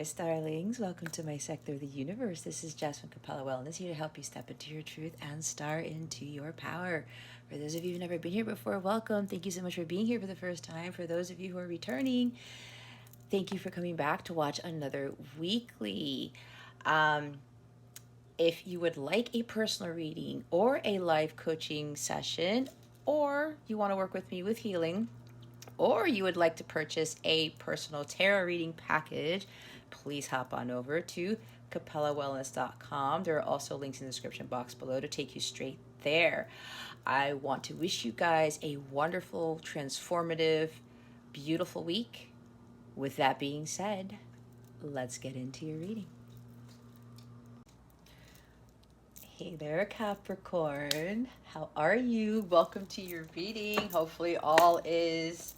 starlings. Welcome to my sector of the universe. This is Jasmine Capella Wellness, here to help you step into your truth and star into your power. For those of you who've never been here before, welcome. Thank you so much for being here for the first time. For those of you who are returning, thank you for coming back to watch another weekly. If you would like a personal reading or a live coaching session, or you want to work with me with healing, or you would like to purchase a personal tarot reading package, please hop on over to capellawellness.com. There are also links in the description box below to take you straight there. I want to wish you guys a wonderful, transformative, beautiful week. With that being said, let's get into your reading. Hey there, Capricorn. How are you? Welcome to your reading. Hopefully all is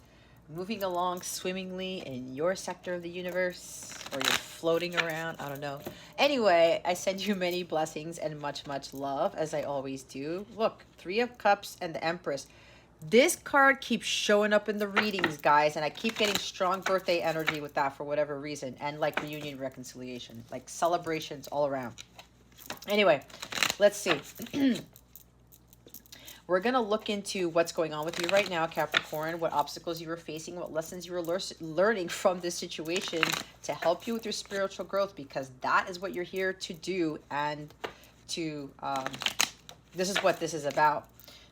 moving along swimmingly in your sector of the universe, or you're floating around. I don't know. Anyway, I send you many blessings and much, much love, as I always do. Look, Three of Cups and the Empress. This card keeps showing up in the readings, guys, and I keep getting strong birthday energy with that for whatever reason, and like reunion, reconciliation, like celebrations all around. Anyway, let's see. We're going to look into what's going on with you right now, Capricorn, what obstacles you were facing, what lessons you were learning from this situation to help you with your spiritual growth, because that is what you're here to do, and to this is what this is about.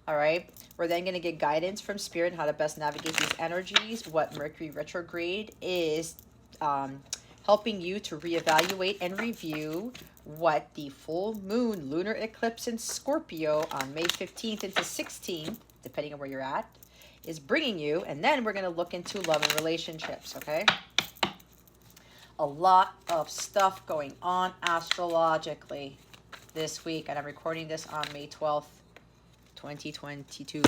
All right. We're then going to get guidance from Spirit on how to best navigate these energies, what Mercury Retrograde is helping you to reevaluate and review, what the full moon lunar eclipse in Scorpio on May 15th into 16th, depending on where you're at, is bringing you. And then we're going to look into love and relationships, okay? A lot of stuff going on astrologically this week, and I'm recording this on May 12th, 2022.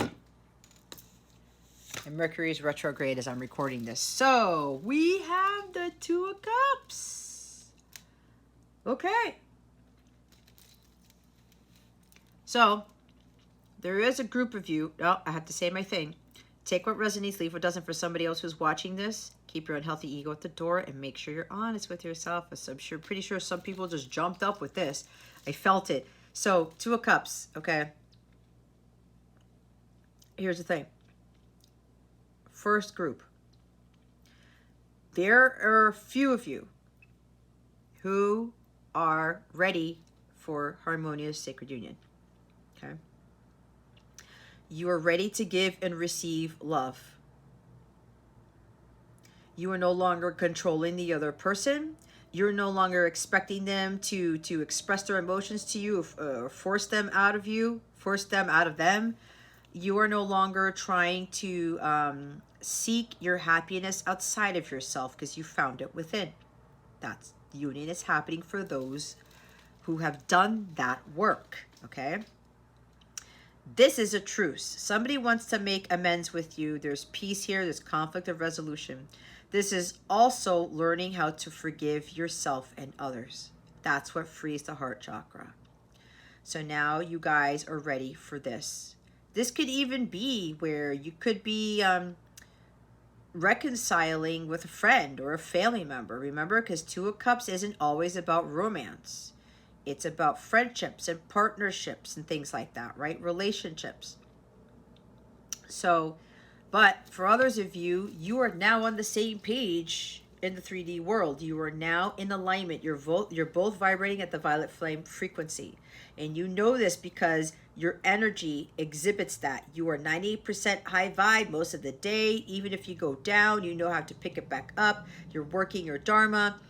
And Mercury's retrograde as I'm recording this. So we have the Two of Cups. Okay. So there is a group of you. Oh, I have to say my thing. Take what resonates, leave what doesn't. For somebody else who's watching this, keep your unhealthy ego at the door and make sure you're honest with yourself. I'm pretty sure some people just jumped up with this. I felt it. So Two of Cups. Okay. Here's the thing. First group. There are a few of you who are ready for harmonious sacred union. Okay. You are ready to give and receive love. You are no longer controlling the other person. You're no longer expecting them to express their emotions to you, or force them out of you, force them out of them. You are no longer trying to seek your happiness outside of yourself, because you found it within. That's union is happening for those who have done that work, okay? This is a truce. Somebody wants to make amends with you. There's peace here. There's conflict of resolution. This is also learning how to forgive yourself and others. That's what frees the heart chakra. So now you guys are ready for this. This could even be where you could be reconciling with a friend or a family member. Remember, because Two of Cups isn't always about romance. It's about friendships and partnerships and things like that, right? Relationships. So, but for others of you, you are now on the same page in the 3D world. You are now in alignment. You're both vibrating at the violet flame frequency. And you know this because your energy exhibits that. You are 98% high vibe most of the day. Even if you go down, you know how to pick it back up. You're working your dharma.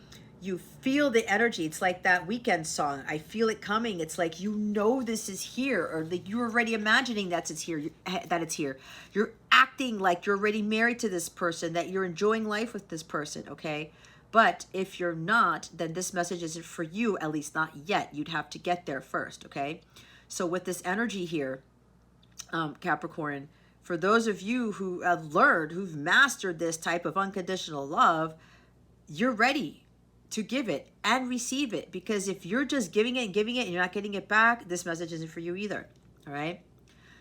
You feel the energy. It's like that Weekend song, I feel it coming. It's like, you know, this is here, or like you're already imagining that it's here. You're acting like you're already married to this person, that you're enjoying life with this person, okay? But if you're not, then this message isn't for you, at least not yet. You'd have to get there first, okay? So with this energy here, Capricorn, for those of you who have learned, who've mastered this type of unconditional love, you're ready to give it and receive it. Because if you're just giving it and you're not getting it back, this message isn't for you either, all right?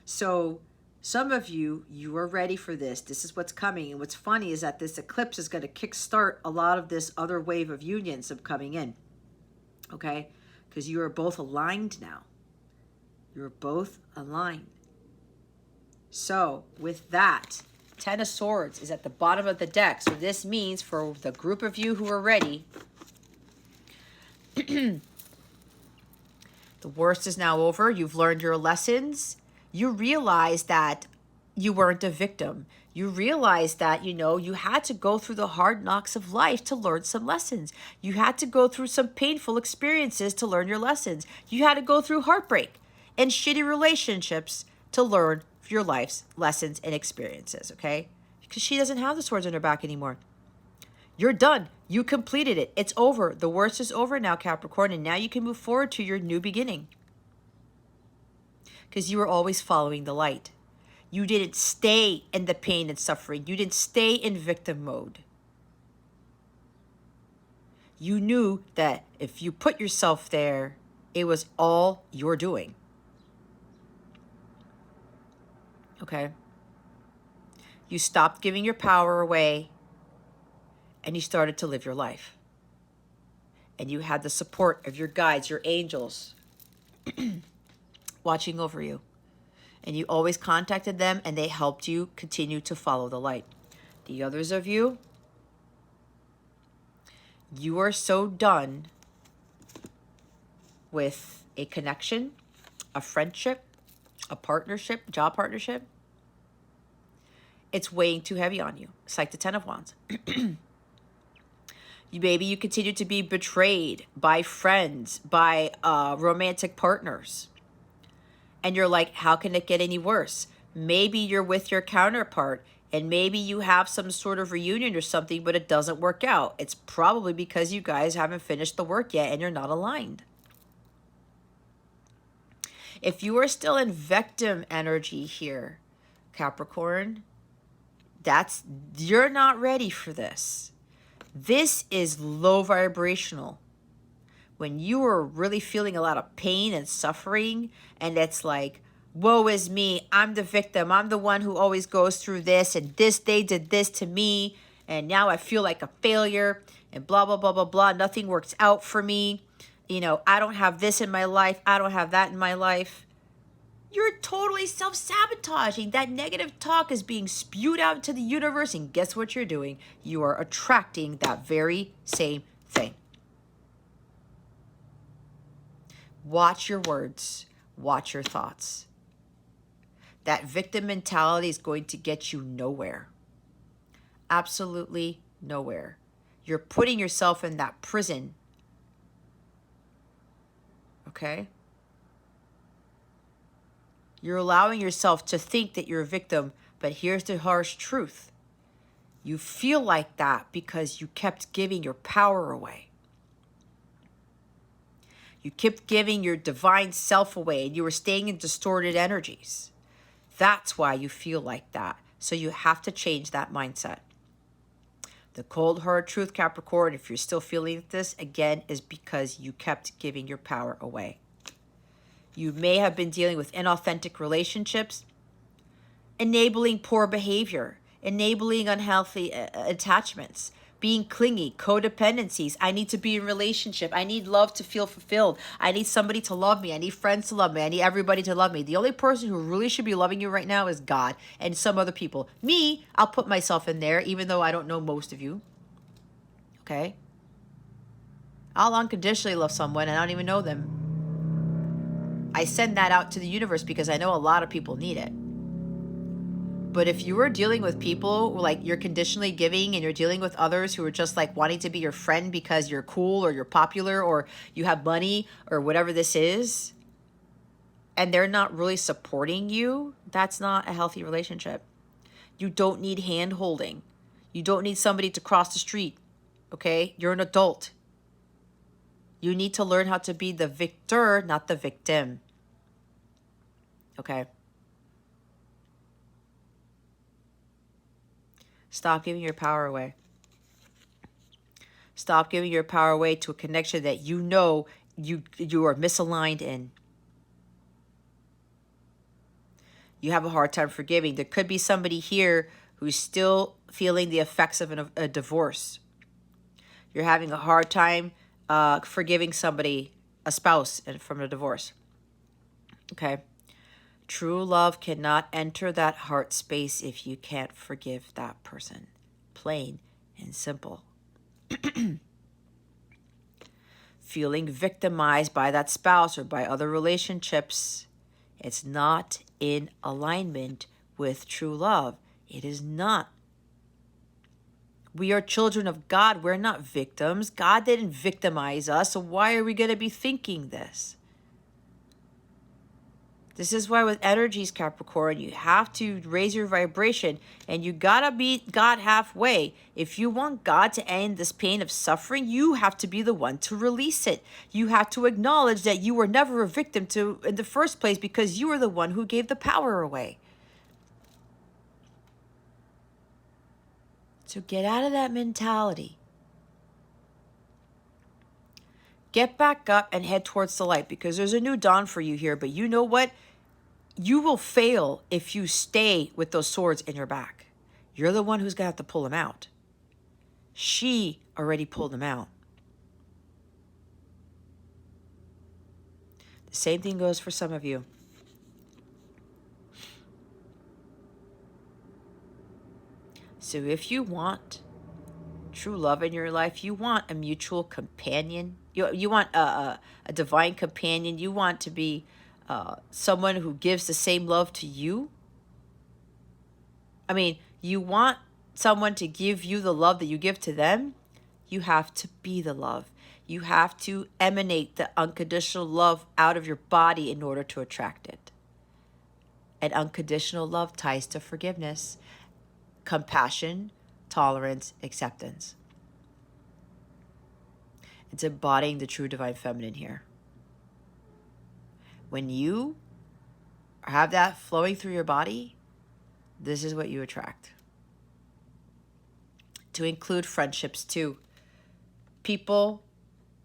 So Some of you, you are ready for this. This is what's coming. And what's funny is that this eclipse is going to kickstart a lot of this other wave of unions of coming in. Okay? Because you are both aligned now. You're both aligned. So with that, Ten of Swords is at the bottom of the deck. So this means for the group of you who are ready, the worst is now over. You've learned your lessons. You realize that you weren't a victim. You realize that, you know, you had to go through the hard knocks of life to learn some lessons. You had to go through some painful experiences to learn your lessons. You had to go through heartbreak and shitty relationships to learn your life's lessons and experiences, okay? Because she doesn't have the swords on her back anymore. You're done. You completed it. It's over. The worst is over now, Capricorn, and now you can move forward to your new beginning. Because you were always following the light. You didn't stay in the pain and suffering. You didn't stay in victim mode. You knew that if you put yourself there, it was all you're doing. Okay? You stopped giving your power away and you started to live your life. And you had the support of your guides, your angels, watching over you. And you always contacted them and they helped you continue to follow the light. The others of you, you are so done with a connection, a friendship, a partnership, job partnership. It's weighing too heavy on you. It's like the Ten of Wands. Maybe you continue to be betrayed by friends, by romantic partners. And you're like, how can it get any worse? Maybe you're with your counterpart and maybe you have some sort of reunion or something, but it doesn't work out. It's probably because you guys haven't finished the work yet and you're not aligned. If you are still in victim energy here, Capricorn, you're not ready for this. This is low vibrational. When you are really feeling a lot of pain and suffering, and it's like, woe is me, I'm the victim, I'm the one who always goes through this, and this, they did this to me, and now I feel like a failure, and blah, blah, blah, blah, blah, nothing works out for me. You know, I don't have this in my life, I don't have that in my life. You're totally self-sabotaging. That negative talk is being spewed out into the universe, and guess what you're doing? You are attracting that very same thing. Watch your words. Watch your thoughts. That victim mentality is going to get you nowhere. Absolutely nowhere. You're putting yourself in that prison. Okay? You're allowing yourself to think that you're a victim, but here's the harsh truth. You feel like that because you kept giving your power away. You kept giving your divine self away and you were staying in distorted energies. That's why you feel like that. So you have to change that mindset. The cold hard truth, Capricorn, if you're still feeling this, again, is because you kept giving your power away. You may have been dealing with inauthentic relationships, enabling poor behavior, enabling unhealthy attachments, being clingy, codependencies. I need to be in a relationship. I need love to feel fulfilled. I need somebody to love me. I need friends to love me. I need everybody to love me. The only person who really should be loving you right now is God and some other people. Me, I'll put myself in there, even though I don't know most of you. Okay? I'll unconditionally love someone and I don't even know them. I send that out to the universe because I know a lot of people need it. But if you are dealing with people like you're conditionally giving and you're dealing with others who are just like wanting to be your friend because you're cool or you're popular or you have money or whatever this is, and they're not really supporting you, that's not a healthy relationship. You don't need hand holding. You don't need somebody to cross the street. Okay? You're an adult. You need to learn how to be the victor, not the victim. Okay? Stop giving your power away. Stop giving your power away to a connection that you know you are misaligned in. You have a hard time forgiving. There could be somebody here who's still feeling the effects of a divorce. You're having a hard time forgiving somebody, a spouse, from a divorce. Okay. True love cannot enter that heart space if you can't forgive that person. Plain and simple. Feeling victimized by that spouse or by other relationships, it's not in alignment with true love. It is not. We are children of God. We're not victims. God didn't victimize us, so why are we going to be thinking this? This is why with energies, Capricorn, you have to raise your vibration, and you gotta meet God halfway. If you want God to end this pain of suffering, you have to be the one to release it. You have to acknowledge that you were never a victim to in the first place, because you were the one who gave the power away. So get out of that mentality. Get back up and head towards the light, because there's a new dawn for you here. But you know what? You will fail if you stay with those swords in your back. You're the one who's going to have to pull them out. She already pulled them out. The same thing goes for some of you. So if you want true love in your life, you want a mutual companion, you want a divine companion, you want to be someone who gives the same love to you. I mean, you want someone to give you the love that you give to them. You have to be the love. You have to emanate the unconditional love out of your body in order to attract it. And unconditional love ties to forgiveness, compassion, tolerance, acceptance. It's embodying the true divine feminine here. When you have that flowing through your body, this is what you attract. To include friendships too. People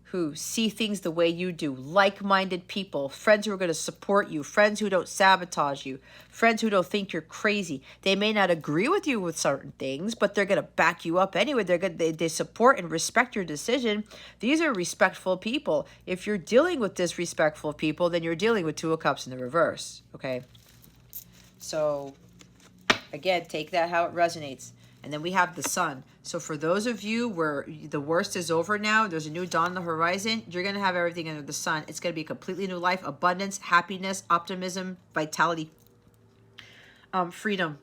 who see things the way you do, like-minded people, friends who are going to support you, friends who don't sabotage you, friends who don't think you're crazy. They may not agree with you with certain things, but they're going to back you up anyway. They support and respect your decision. These are respectful people. If you're dealing with disrespectful people, then you're dealing with Two of Cups in the reverse, okay? So, again, take that how it resonates. And then we have the sun. So for those of you where the worst is over now, there's a new dawn on the horizon, you're going to have everything under the sun. It's going to be a completely new life, abundance, happiness, optimism, vitality, freedom.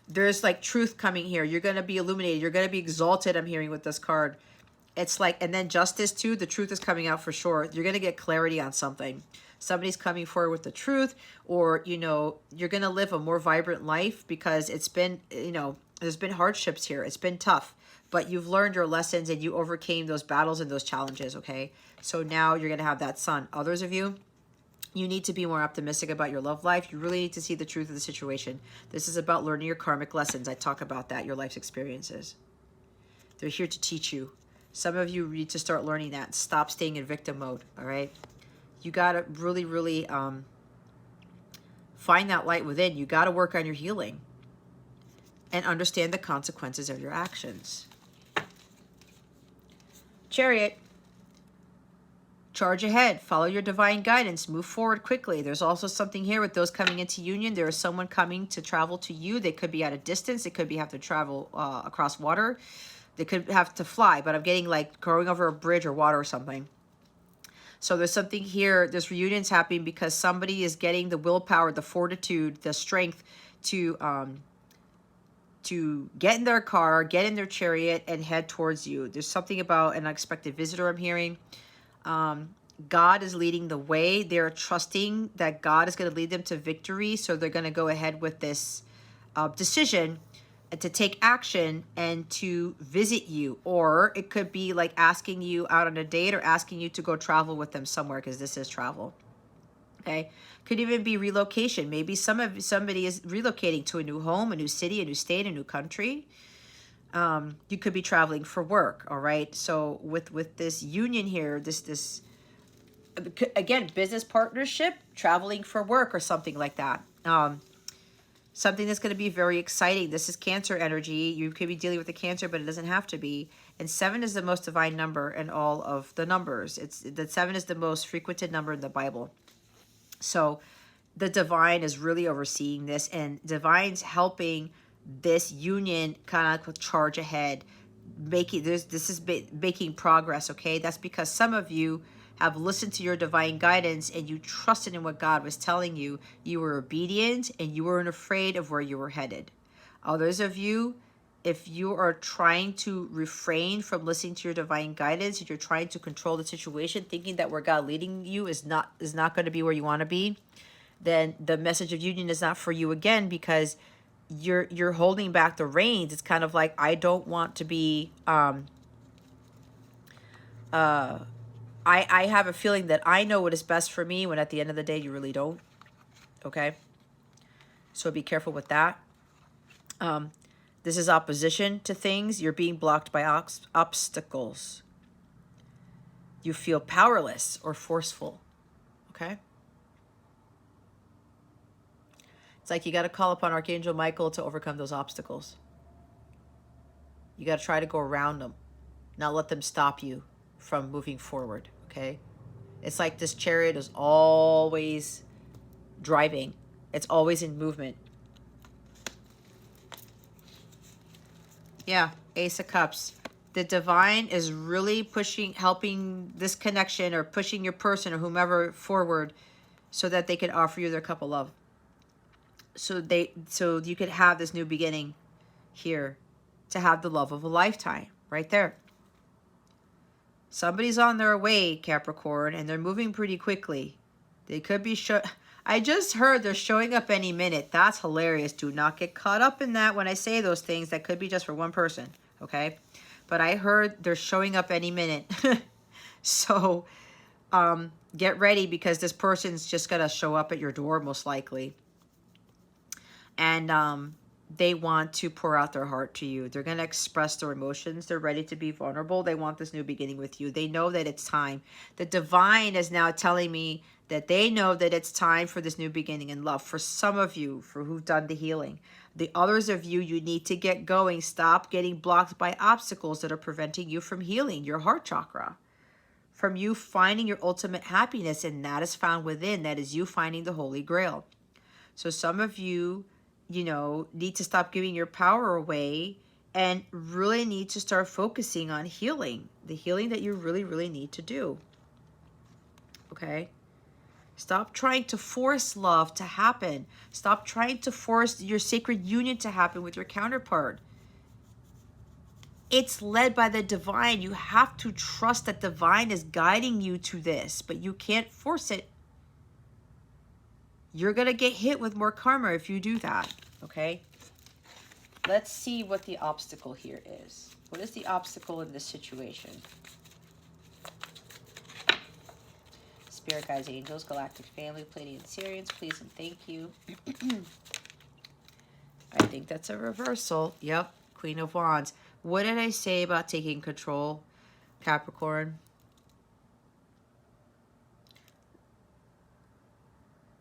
There's like truth coming here. You're going to be illuminated. You're going to be exalted, I'm hearing with this card. It's like, and then justice too. The truth is coming out for sure. You're going to get clarity on something. Somebody's coming forward with the truth, or, you know, you're going to live a more vibrant life because it's been, you know, there's been hardships here. It's been tough, but you've learned your lessons and you overcame those battles and those challenges, okay? So now you're going to have that sun. Others of you, you need to be more optimistic about your love life. You really need to see the truth of the situation. This is about learning your karmic lessons. I talk about that, your life's experiences. They're here to teach you. Some of you need to start learning that. Stop staying in victim mode, all right? You got to really, really find that light within. You got to work on your healing and understand the consequences of your actions. Chariot. Charge ahead. Follow your divine guidance. Move forward quickly. There's also something here with those coming into union. There is someone coming to travel to you. They could be at a distance. They could be have to travel across water. They could have to fly, but I'm getting like going over a bridge or water or something. So there's something here, this reunion's happening because somebody is getting the willpower, the fortitude, the strength to get in their car, get in their chariot, and head towards you. There's something about an unexpected visitor I'm hearing. God is leading the way. They're trusting that God is going to lead them to victory, so they're going to go ahead with this decision to take action and to visit you. Or it could be like asking you out on a date or asking you to go travel with them somewhere, because this is travel. Okay, could even be relocation. Maybe somebody is relocating to a new home, a new city, a new state, a new country. You could be traveling for work. All right, so with this union here, this again, business partnership, traveling for work or something like that. Something that's going to be very exciting. This is Cancer energy. You could be dealing with the Cancer, but it doesn't have to be. And 7 is the most divine number in all of the numbers. It's that 7 is the most frequented number in the Bible. So the divine is really overseeing this, and divine's helping this union kind of charge ahead, making this is making progress. Okay, that's because some of you have listened to your divine guidance and you trusted in what God was telling you. You were obedient and you weren't afraid of where you were headed. Others of you, if you are trying to refrain from listening to your divine guidance and you're trying to control the situation, thinking that where God leading you is not going to be where you want to be, then the message of union is not for you again, because you're holding back the reins. It's kind of like, I don't want to be I have a feeling that I know what is best for me, when at the end of the day you really don't. Okay, so be careful with that. This is opposition to things. You're being blocked by obstacles. You feel powerless or forceful. Okay, it's like you got to call upon Archangel Michael to overcome those obstacles. You got to try to go around them, not let them stop you from moving forward. Okay, it's like this chariot is always driving. It's always in movement. Yeah, Ace of Cups. The divine is really pushing, helping this connection, or pushing your person or whomever forward, so that they can offer you their cup of love. So you could have this new beginning here, to have the love of a lifetime right there. Somebody's on their way, Capricorn, and they're moving pretty quickly. They could be I just heard they're showing up any minute. That's hilarious. Do not get caught up in that when I say those things. That could be just for one person, okay? But I heard they're showing up any minute. So get ready, because this person's just going to show up at your door most likely. And they want to pour out their heart to you. They're going to express their emotions. They're ready to be vulnerable. They want this new beginning with you. They know that it's time. The divine is now telling me that they know that it's time for this new beginning in love. For some of you, for who've done the healing. The others of you, you need to get going. Stop getting blocked by obstacles that are preventing you from healing your heart chakra. From you finding your ultimate happiness, and that is found within. That is you finding the Holy Grail. So some of you, need to stop giving your power away, and really need to start focusing on healing. The healing that you really, really need to do. Okay? Stop trying to force love to happen. Stop trying to force your sacred union to happen with your counterpart. It's led by the divine. You have to trust that divine is guiding you to this, but you can't force it. You're going to get hit with more karma if you do that, okay? Let's see what the obstacle here is. What is the obstacle in this situation? Spirit guides, angels, galactic family, Pleiadian Sirians, please and thank you. I think that's a reversal. Yep, Queen of Wands. What did I say about taking control, Capricorn?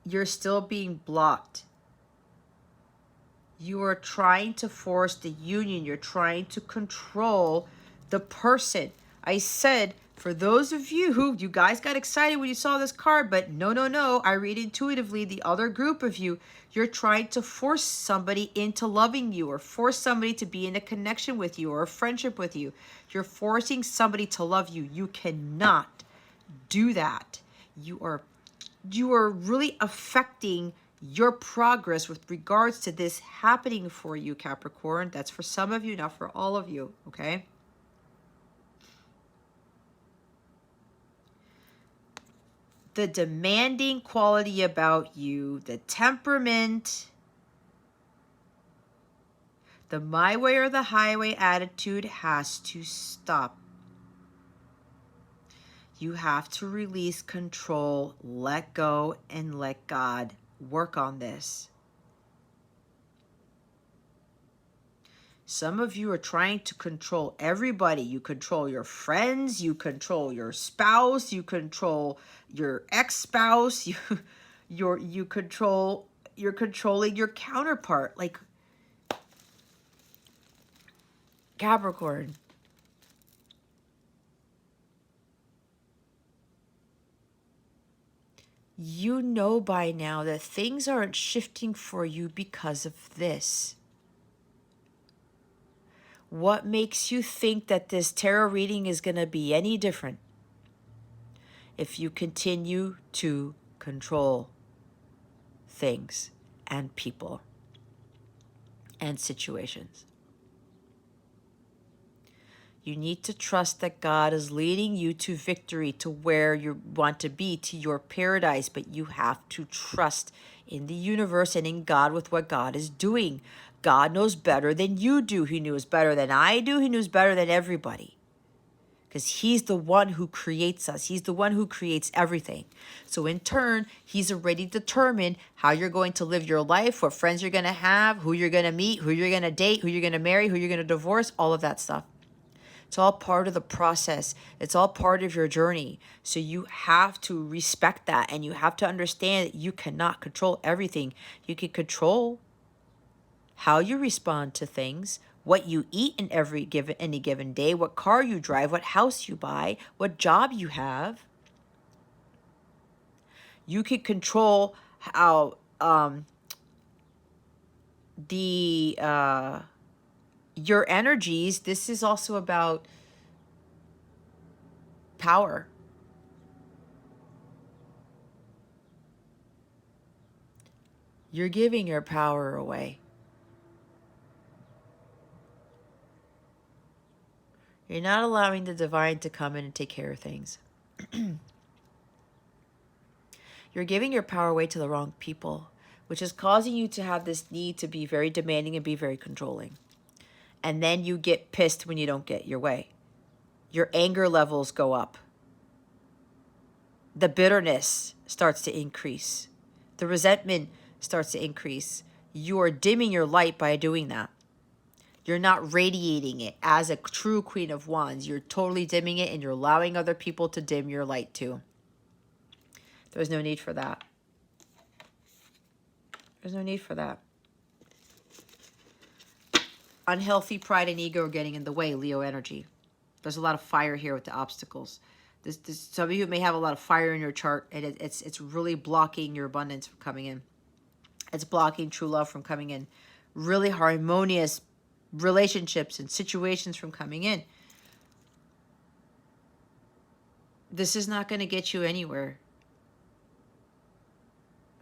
You're still being blocked. You are trying to force the union. You're trying to control the person. I said, for those of you guys got excited when you saw this card, but no. I read intuitively, the other group of you, you're trying to force somebody into loving you, or force somebody to be in a connection with you or a friendship with you. You're forcing somebody to love you. You cannot do that. You are really affecting your progress with regards to this happening for you, Capricorn. That's for some of you, not for all of you, okay? The demanding quality about you, the temperament, the my way or the highway attitude has to stop. You have to release control, let go, and let God work on this. Some of you are trying to control everybody. You control your friends, you control your spouse, you control your ex-spouse, you're controlling your counterpart. Like, Capricorn, you know by now that things aren't shifting for you because of this. What makes you think that this tarot reading is going to be any different if you continue to control things and people and situations? You need to trust that God is leading you to victory, to where you want to be, to your paradise, but you have to trust in the universe and in God with what God is doing. God knows better than you do. He knows better than I do. He knows better than everybody. Because he's the one who creates us. He's the one who creates everything. So in turn, he's already determined how you're going to live your life, what friends you're going to have, who you're going to meet, who you're going to date, who you're going to marry, who you're going to divorce, all of that stuff. It's all part of the process. It's all part of your journey. So you have to respect that, and you have to understand that you cannot control everything. You can control how you respond to things, what you eat in any given day, what car you drive, what house you buy, what job you have. You can control how your energies. This is also about power. You're giving your power away. You're not allowing the divine to come in and take care of things. You're giving your power away to the wrong people, which is causing you to have this need to be very demanding and be very controlling. And then you get pissed when you don't get your way. Your anger levels go up. The bitterness starts to increase. The resentment starts to increase. You are dimming your light by doing that. You're not radiating it as a true Queen of Wands. You're totally dimming it, and you're allowing other people to dim your light too. There's no need for that. There's no need for that. Unhealthy pride and ego are getting in the way, Leo energy. There's a lot of fire here with the obstacles. Some of you may have a lot of fire in your chart, and it's really blocking your abundance from coming in. It's blocking true love from coming in. Really harmonious relationships and situations from coming in. This is not going to get you anywhere.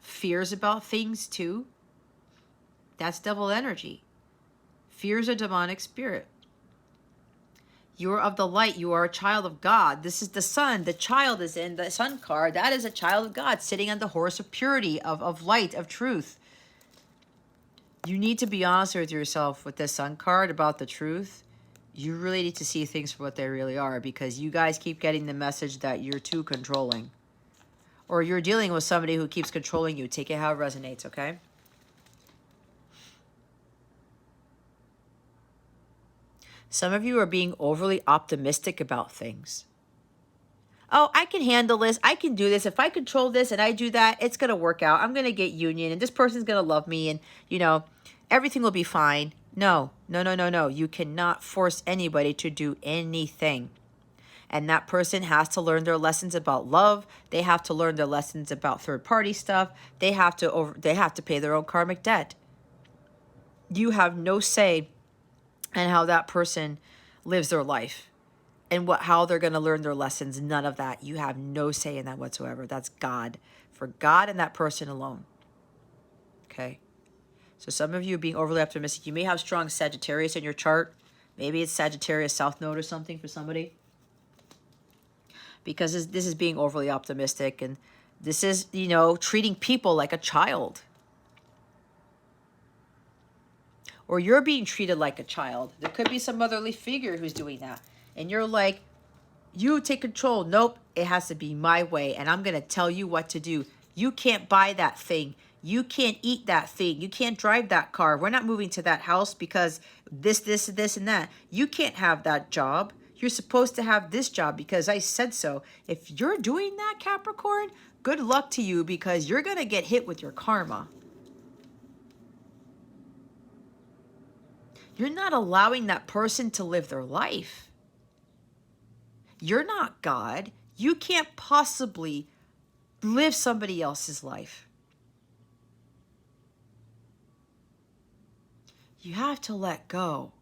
Fears about things too. That's devil energy. Fear is a demonic spirit. You are of the light. You are a child of God. This is the sun. The child is in the sun card. That is a child of God sitting on the horse of purity, of light, of truth. You need to be honest with yourself with this sun card about the truth. You really need to see things for what they really are, because you guys keep getting the message that you're too controlling. Or you're dealing with somebody who keeps controlling you. Take it how it resonates, okay? Some of you are being overly optimistic about things. Oh, I can handle this. I can do this. If I control this and I do that, it's going to work out. I'm going to get union, and this person's going to love me, and, you know, everything will be fine. No. You cannot force anybody to do anything. And that person has to learn their lessons about love. They have to learn their lessons about third-party stuff. They have to pay their own karmic debt. You have no say in how that person lives their life and how they're going to learn their lessons. None of that. You have no say in that whatsoever. That's God. For God and that person alone. Okay? So some of you being overly optimistic. You may have strong Sagittarius in your chart. Maybe it's Sagittarius South Node or something for somebody. Because this is being overly optimistic. And this is, you know, treating people like a child. Or you're being treated like a child. There could be some motherly figure who's doing that. And you're like, you take control. Nope, it has to be my way. And I'm going to tell you what to do. You can't buy that thing. You can't eat that thing. You can't drive that car. We're not moving to that house because this, and that. You can't have that job. You're supposed to have this job because I said so. If you're doing that, Capricorn, good luck to you because you're going to get hit with your karma. You're not allowing that person to live their life. You're not God. You can't possibly live somebody else's life. You have to let go.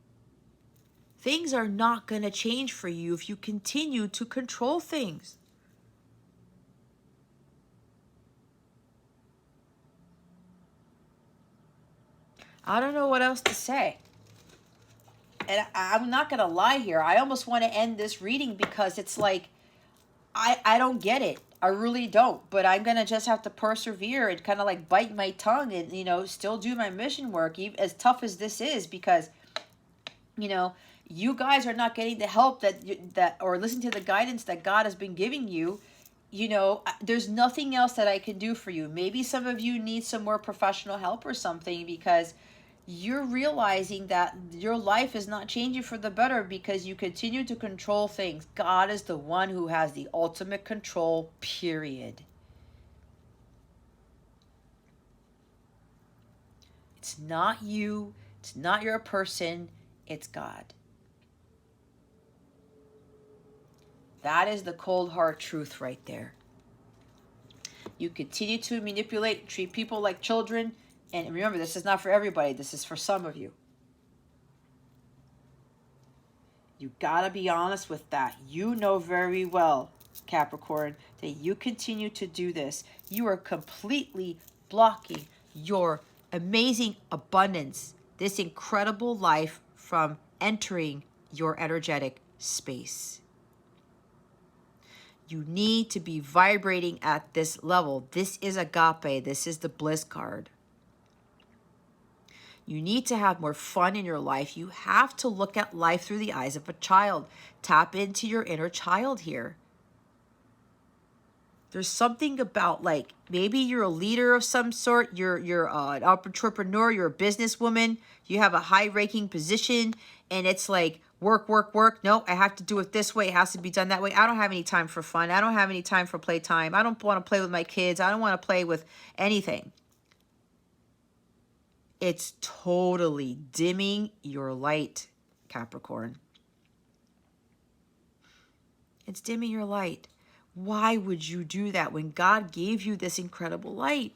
Things are not going to change for you if you continue to control things. I don't know what else to say. And I'm not going to lie here. I almost want to end this reading because it's like, I don't get it. I really don't. But I'm going to just have to persevere and kind of like bite my tongue and, you know, still do my mission work, even as tough as this is, because, you know, you guys are not getting the help that or listen to the guidance that God has been giving you. You know, there's nothing else that I can do for you. Maybe some of you need some more professional help or something, because you're realizing that your life is not changing for the better because you continue to control things. God is the one who has the ultimate control, period. It's not you. It's not your person. It's God. That is the cold hard truth right there. You continue to manipulate, treat people like children. And remember, this is not for everybody. This is for some of you. You gotta be honest with that. You know very well, Capricorn, that you continue to do this. You are completely blocking your amazing abundance, this incredible life, from entering your energetic space. You need to be vibrating at this level. This is agape. This is the bliss card. You need to have more fun in your life. You have to look at life through the eyes of a child. Tap into your inner child here. There's something about, like, maybe you're a leader of some sort. You're an entrepreneur. You're a businesswoman. You have a high-ranking position, and it's like work, work, work. No, I have to do it this way. It has to be done that way. I don't have any time for fun. I don't have any time for playtime. I don't want to play with my kids. I don't want to play with anything. It's totally dimming your light, Capricorn. It's dimming your light. Why would you do that when God gave you this incredible light?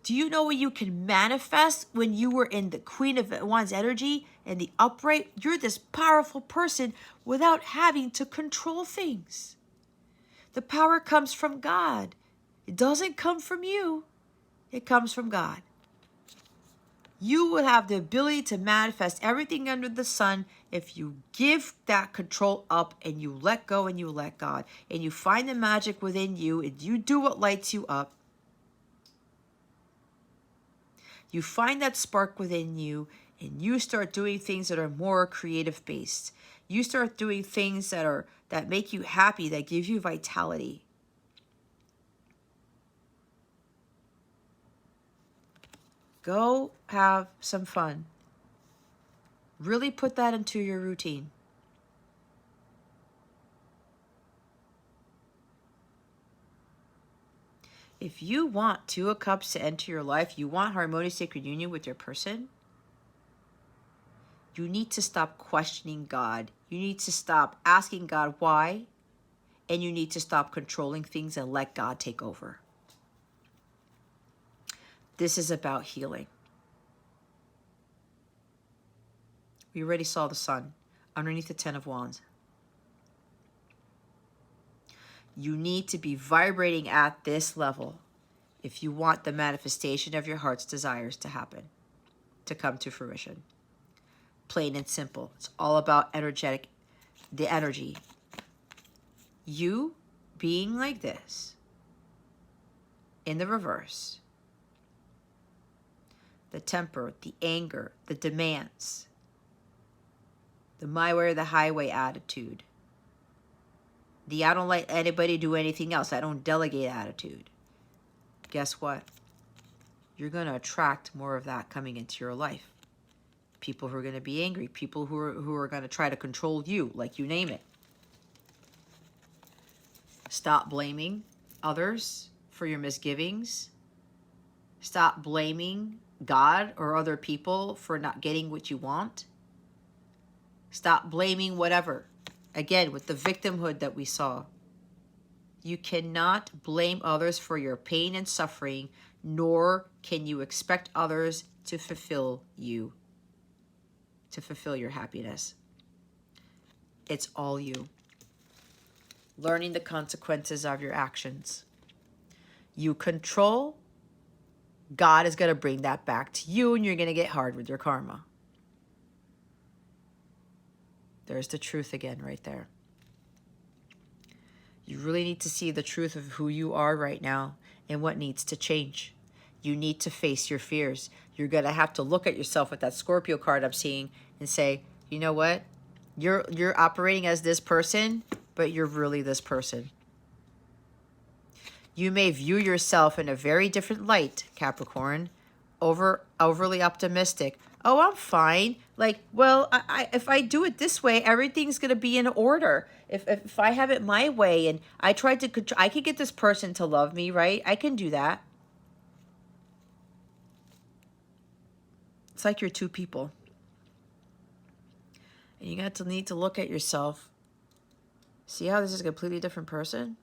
Do you know what you can manifest when you were in the Queen of Wands energy and the upright? You're this powerful person without having to control things. The power comes from God. It doesn't come from you. It comes from God. You will have the ability to manifest everything under the sun if you give that control up and you let go and you let God. And you find the magic within you and you do what lights you up. You find that spark within you and you start doing things that are more creative based. You start doing things that make you happy, that give you vitality. Go have some fun. Really put that into your routine. If you want Two of Cups to enter your life, you want harmonious sacred union with your person, you need to stop questioning God. You need to stop asking God why, and you need to stop controlling things and let God take over. This is about healing. We already saw the sun underneath the 10 of Wands. You need to be vibrating at this level if you want the manifestation of your heart's desires to happen, to come to fruition. Plain and simple. It's all about the energy. You being like this, in the reverse, the temper, the anger, the demands, the my way or the highway attitude, the I don't let anybody do anything else, I don't delegate attitude. Guess what? you're going to attract more of that coming into your life. People who are going to be angry, people who are going to try to control you, like you name it. Stop blaming others for your misgivings. Stop blaming God or other people for not getting what you want. Stop blaming whatever. Again, with the victimhood that we saw. You cannot blame others for your pain and suffering, nor can you expect others to fulfill you, to fulfill your happiness. It's all you. Learning the consequences of your actions. You control. God is going to bring that back to you, and you're going to get hard with your karma. There's the truth again right there. You really need to see the truth of who you are right now and what needs to change. You need to face your fears. You're going to have to look at yourself with that Scorpio card I'm seeing and say, you know what? You're operating as this person, but you're really this person. You may view yourself in a very different light, Capricorn. Overly optimistic. Oh, I'm fine. Like, well, if I do it this way, everything's going to be in order. If I have it my way and I tried to control, I could get this person to love me, right? I can do that. It's like you're two people. And you got to need to look at yourself. See how this is a completely different person?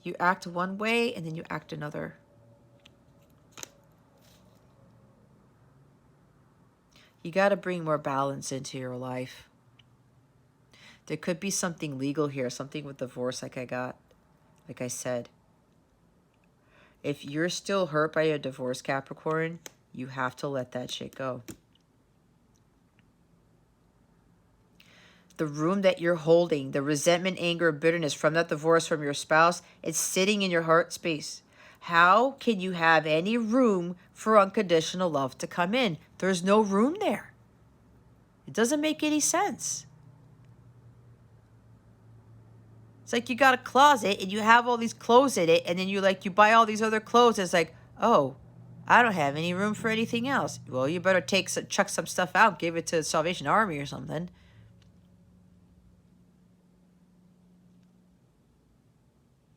You act one way and then you act another. You got to bring more balance into your life. There could be something legal here, something with divorce like I said. If you're still hurt by your divorce, Capricorn, you have to let that shit go. The room that you're holding, the resentment, anger, bitterness from that divorce from your spouse, it's sitting in your heart space. How can you have any room for unconditional love to come in? There's no room there. It doesn't make any sense. It's like you got a closet and you have all these clothes in it, and then you buy all these other clothes. And it's like, oh, I don't have any room for anything else. Well, you better chuck some stuff out, give it to the Salvation Army or something.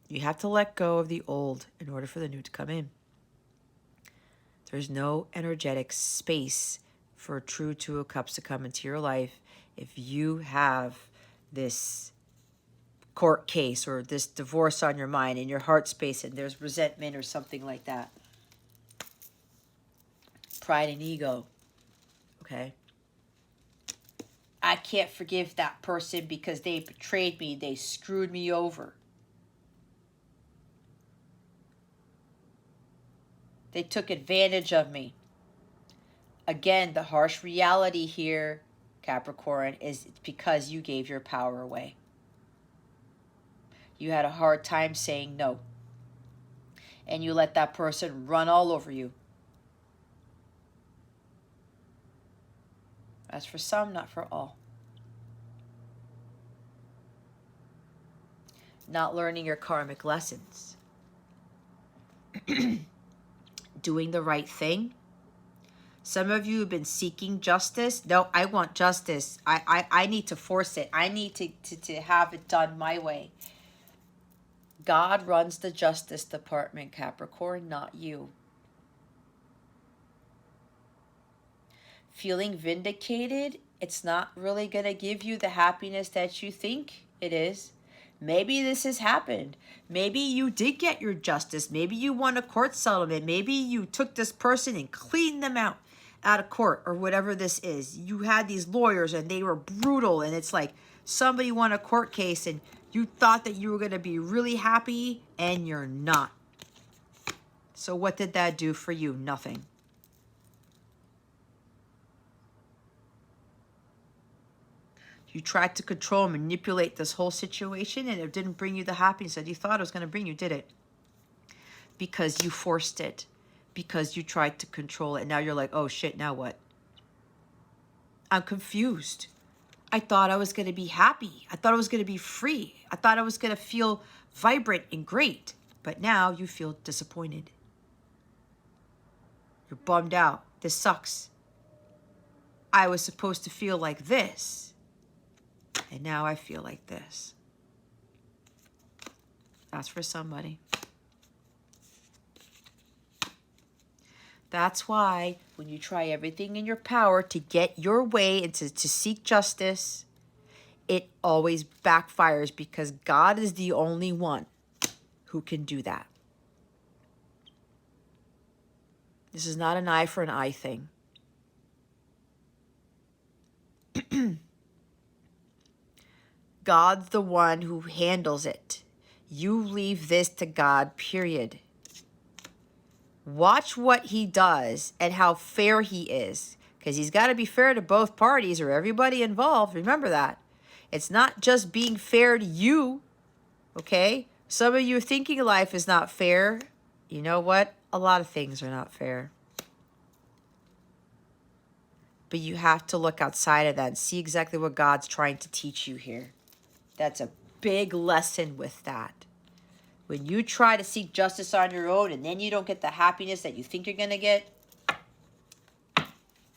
You have to let go of the old in order for the new to come in. There's no energetic space for a true Two of Cups to come into your life if you have this court case or this divorce on your mind in your heart space and there's resentment or something like that. Pride and ego. Okay? I can't forgive that person because they betrayed me. They screwed me over. They took advantage of me. Again, the harsh reality here, Capricorn, is because you gave your power away. You had a hard time saying no. And you let that person run all over you. That's for some, not for all. Not learning your karmic lessons. Doing the right thing. Some of you have been seeking justice. No, I want justice. I need to force it. I need to have it done my way. God runs the Justice Department, Capricorn, not you. Feeling vindicated, it's not really going to give you the happiness that you think it is. Maybe this has happened. Maybe you did get your justice. Maybe you won a court settlement. Maybe you took this person and cleaned them out of court or whatever this is. You had these lawyers and they were brutal, and it's like somebody won a court case and you thought that you were going to be really happy and you're not. So what did that do for you? Nothing. You tried to control and manipulate this whole situation, and it didn't bring you the happiness that you thought it was going to bring you, did it? Because you forced it. Because you tried to control it. Now you're like, oh shit, now what? I'm confused. I thought I was going to be happy. I thought I was going to be free. I thought I was going to feel vibrant and great. But now you feel disappointed. You're bummed out. This sucks. I was supposed to feel like this, and now I feel like this. That's for somebody. That's why when you try everything in your power to get your way and to seek justice, it always backfires, because God is the only one who can do that. This is not an eye for an eye thing. God's the one who handles it. You leave this to God, period. Watch what he does and how fair he is, because he's got to be fair to both parties or everybody involved. Remember that. It's not just being fair to you, okay? Some of you are thinking life is not fair. You know what? A lot of things are not fair. But you have to look outside of that and see exactly what God's trying to teach you here. That's a big lesson with that. When you try to seek justice on your own and then you don't get the happiness that you think you're going to get,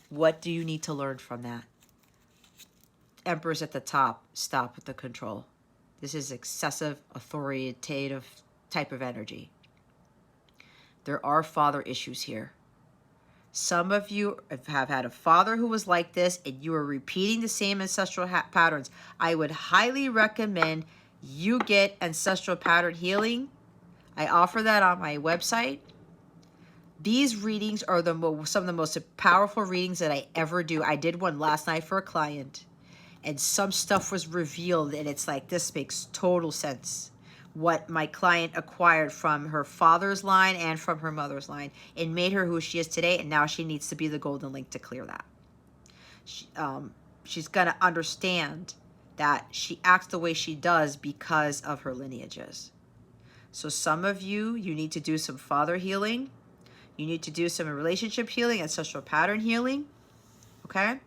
what do you need to learn from that? Emperor's at the top. Stop with the control. This is excessive, authoritative type of energy. There are father issues here. Some of you have had a father who was like this, and you are repeating the same ancestral patterns. I would highly recommend you get ancestral pattern healing. I offer that on my website. These readings are some of the most powerful readings that I ever do. I did one last night for a client, and some stuff was revealed, and it's like, this makes total sense. What my client acquired from her father's line and from her mother's line, and made her who she is today, and now she needs to be the golden link to clear that. She's going to understand that she acts the way she does because of her lineages. So some of you, you need to do some father healing. You need to do some relationship healing, ancestral pattern healing. Okay? I'm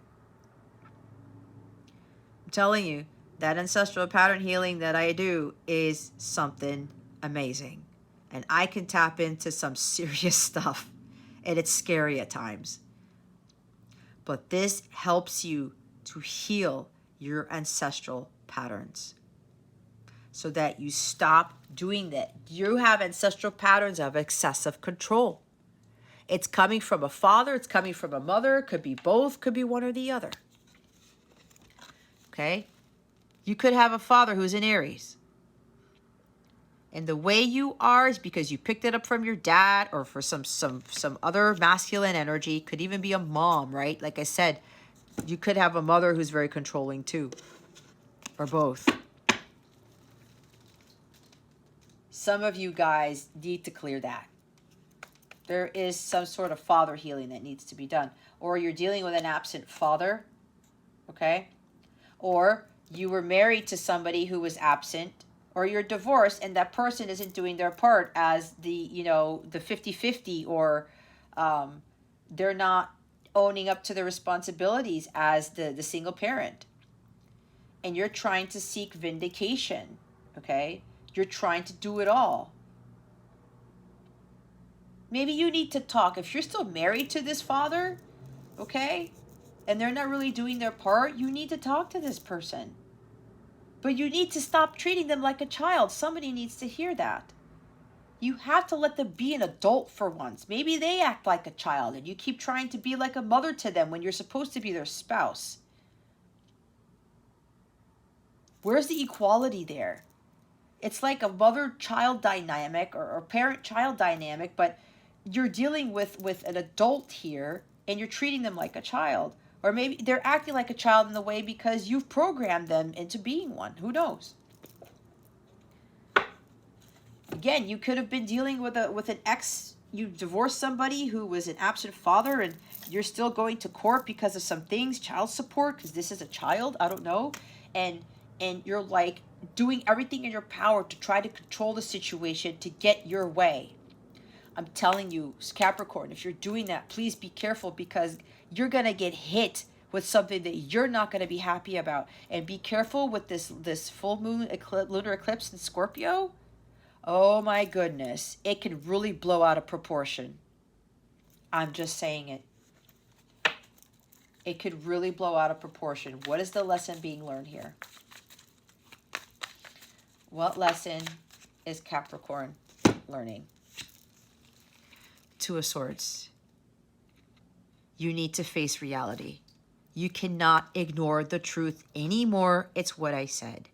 telling you, that ancestral pattern healing that I do is something amazing. And I can tap into some serious stuff. And it's scary at times. But this helps you to heal your ancestral patterns, so that you stop doing that. You have ancestral patterns of excessive control. It's coming from a father, it's coming from a mother, it could be both, could be one or the other. Okay? You could have a father who's in Aries. And the way you are is because you picked it up from your dad or for some other masculine energy. Could even be a mom, right? Like I said, you could have a mother who's very controlling too. Or both. Some of you guys need to clear that. There is some sort of father healing that needs to be done. Or you're dealing with an absent father. Okay? Or you were married to somebody who was absent. Or you're divorced and that person isn't doing their part as the 50-50, or they're not owning up to their responsibilities as the single parent. And you're trying to seek vindication, okay? You're trying to do it all. Maybe you need to talk. If you're still married to this father, okay, and they're not really doing their part, you need to talk to this person. But you need to stop treating them like a child. Somebody needs to hear that. You have to let them be an adult for once. Maybe they act like a child and you keep trying to be like a mother to them when you're supposed to be their spouse. Where's the equality there? It's like a mother-child dynamic or parent-child dynamic, but you're dealing with an adult here and you're treating them like a child. Or maybe they're acting like a child in the way because you've programmed them into being one. Who knows? Again, you could have been dealing with an ex. You divorced somebody who was an absent father and you're still going to court because of some things, child support, because this is a child, I don't know. And you're like doing everything in your power to try to control the situation to get your way. I'm telling you, Capricorn, if you're doing that, please be careful, because you're going to get hit with something that you're not going to be happy about. And be careful with this full moon lunar eclipse in Scorpio. Oh my goodness. It can really blow out of proportion. I'm just saying it. It could really blow out of proportion. What is the lesson being learned here? What lesson is Capricorn learning? Two of Swords. You need to face reality. You cannot ignore the truth anymore. It's what I said.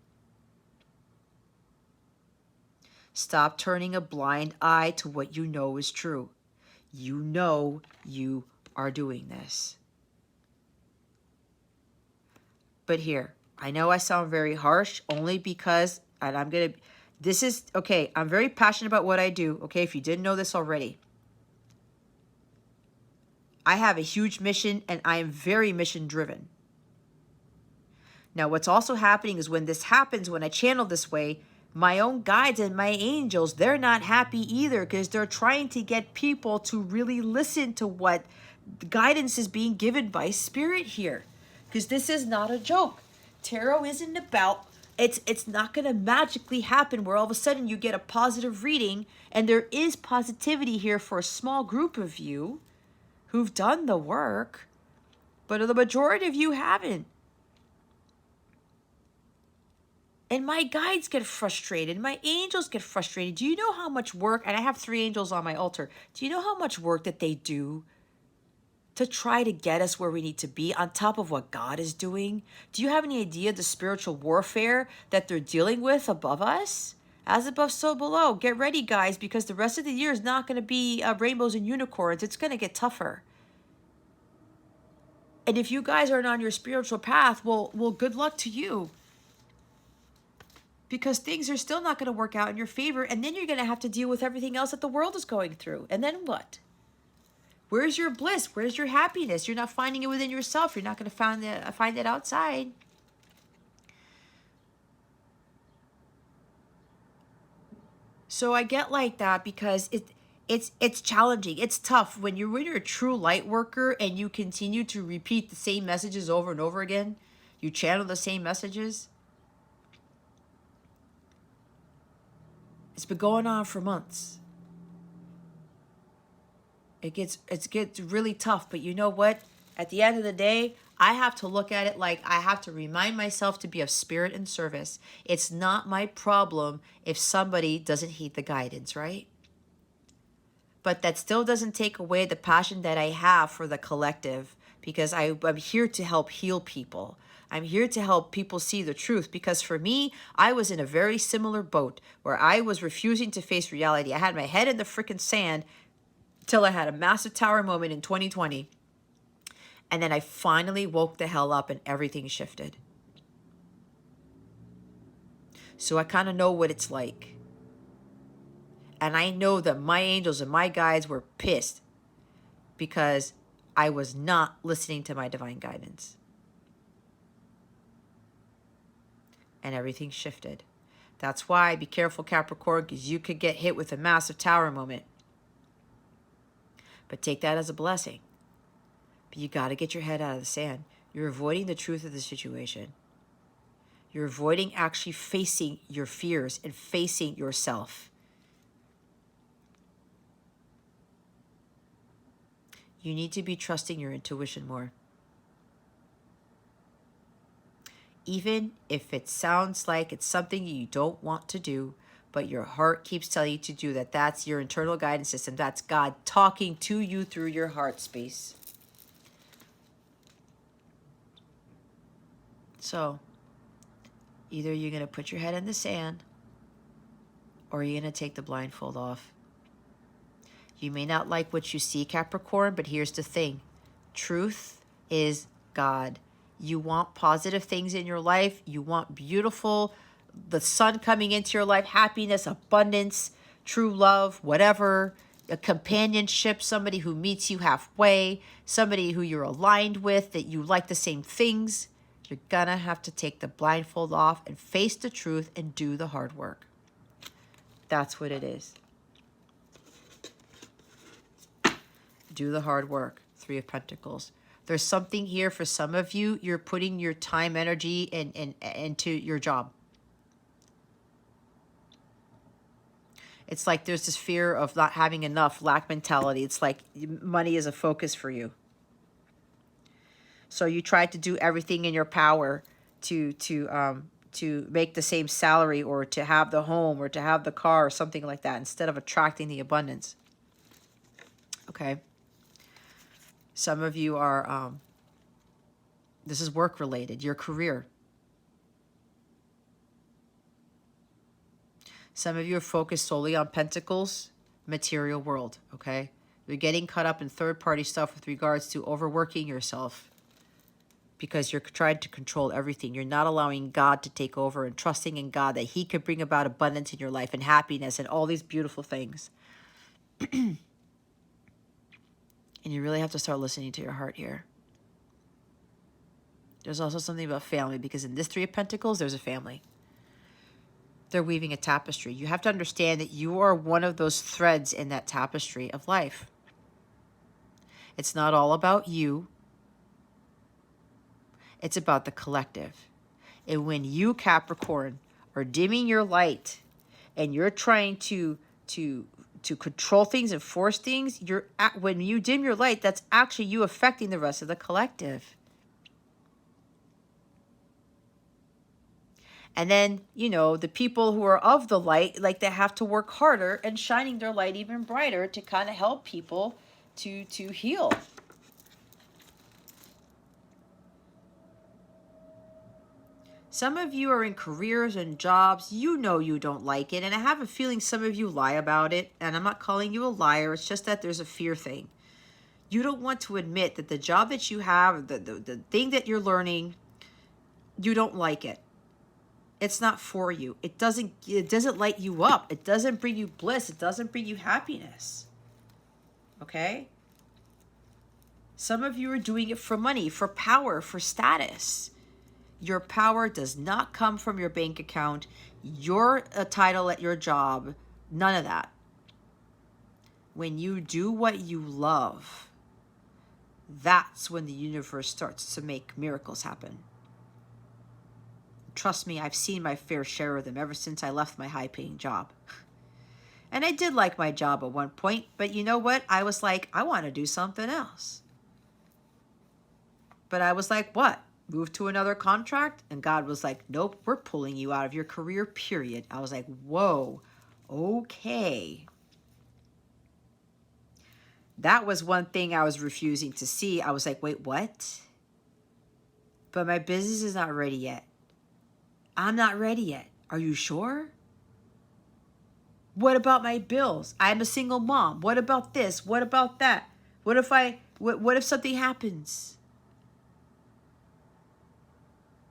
Stop turning a blind eye to what you know is true. You know you are doing this. But here, I know I sound very harsh only because, and I'm going to, this is, okay, I'm very passionate about what I do, okay, if you didn't know this already. I have a huge mission and I am very mission driven. Now, what's also happening is when this happens, when I channel this way, my own guides and my angels, they're not happy either because they're trying to get people to really listen to what guidance is being given by Spirit here. Because this is not a joke. Tarot isn't about, it's not going to magically happen where all of a sudden you get a positive reading, and there is positivity here for a small group of you who've done the work, but the majority of you haven't. And my guides get frustrated. My angels get frustrated. Do you know how much work, and I have 3 angels on my altar. Do you know how much work that they do to try to get us where we need to be on top of what God is doing? Do you have any idea the spiritual warfare that they're dealing with above us? As above, so below. Get ready, guys, because the rest of the year is not going to be rainbows and unicorns. It's going to get tougher. And if you guys aren't on your spiritual path, well, good luck to you. Because things are still not going to work out in your favor, and then you're going to have to deal with everything else that the world is going through. And then what? Where's your bliss? Where's your happiness? You're not finding it within yourself. You're not going to find it outside. So I get like that because it's challenging. It's tough when you're a true light worker and you continue to repeat the same messages over and over again. You channel the same messages. It's been going on for months. It gets really tough, but you know what? At the end of the day, I have to look at it like I have to remind myself to be of spirit and service. It's not my problem if somebody doesn't heed the guidance, right? But that still doesn't take away the passion that I have for the collective, because I'm here to help heal people. I'm here to help people see the truth, because for me, I was in a very similar boat where I was refusing to face reality. I had my head in the freaking sand till I had a massive tower moment in 2020. And then I finally woke the hell up and everything shifted. So I kind of know what it's like. And I know that my angels and my guides were pissed because I was not listening to my divine guidance. And everything shifted. That's why be careful, Capricorn, because you could get hit with a massive tower moment. But take that as a blessing. But you got to get your head out of the sand. You're avoiding the truth of the situation. You're avoiding actually facing your fears and facing yourself. You need to be trusting your intuition more. Even if it sounds like it's something you don't want to do, but your heart keeps telling you to do that. That's your internal guidance system. That's God talking to you through your heart space. So, either you're going to put your head in the sand, or you're going to take the blindfold off. You may not like what you see, Capricorn, but here's the thing. Truth is God. You want positive things in your life. You want beautiful, the sun coming into your life, happiness, abundance, true love, whatever, a companionship, somebody who meets you halfway, somebody who you're aligned with, that you like the same things. You're gonna have to take the blindfold off and face the truth and do the hard work. That's what it is. Do the hard work. 3 of Pentacles. There's something here for some of you. You're putting your time, energy into your job. It's like there's this fear of not having enough, lack mentality. It's like money is a focus for you. So you try to do everything in your power to make the same salary, or to have the home, or to have the car, or something like that, instead of attracting the abundance. Okay. Some of you are, this is work related, your career. Some of you are focused solely on Pentacles, material world, okay? You're getting caught up in third-party stuff with regards to overworking yourself because you're trying to control everything. You're not allowing God to take over and trusting in God that He could bring about abundance in your life and happiness and all these beautiful things. And you really have to start listening to your heart here. There's also something about family, because in this Three of Pentacles, there's a family. They're weaving a tapestry. You have to understand that you are one of those threads in that tapestry of life. It's not all about you. It's about the collective. And when you, Capricorn, are dimming your light and you're trying to control things and force things, when you dim your light, that's actually you affecting the rest of the collective. And then, you know, the people who are of the light, like, they have to work harder and shining their light even brighter to kind of help people to heal. Some of you are in careers and jobs, you know you don't like it, and I have a feeling some of you lie about it, and I'm not calling you a liar, it's just that there's a fear thing. You don't want to admit that the job that you have, the thing that you're learning, you don't like it. It's not for you. It doesn't light you up. It doesn't bring you bliss. It doesn't bring you happiness. Okay? Some of you are doing it for money, for power, for status. Your power does not come from your bank account, your title at your job, none of that. When you do what you love, that's when the universe starts to make miracles happen. Trust me, I've seen my fair share of them ever since I left my high-paying job. And I did like my job at one point, but you know what? I was like, I want to do something else. But I was like, what? Move to another contract? And God was like, nope, we're pulling you out of your career, period. I was like, whoa, okay. That was one thing I was refusing to see. I was like, wait, what? But my business is not ready yet. I'm not ready yet. Are you sure? What about my bills? I'm a single mom. What about this? What about that? What if something happens?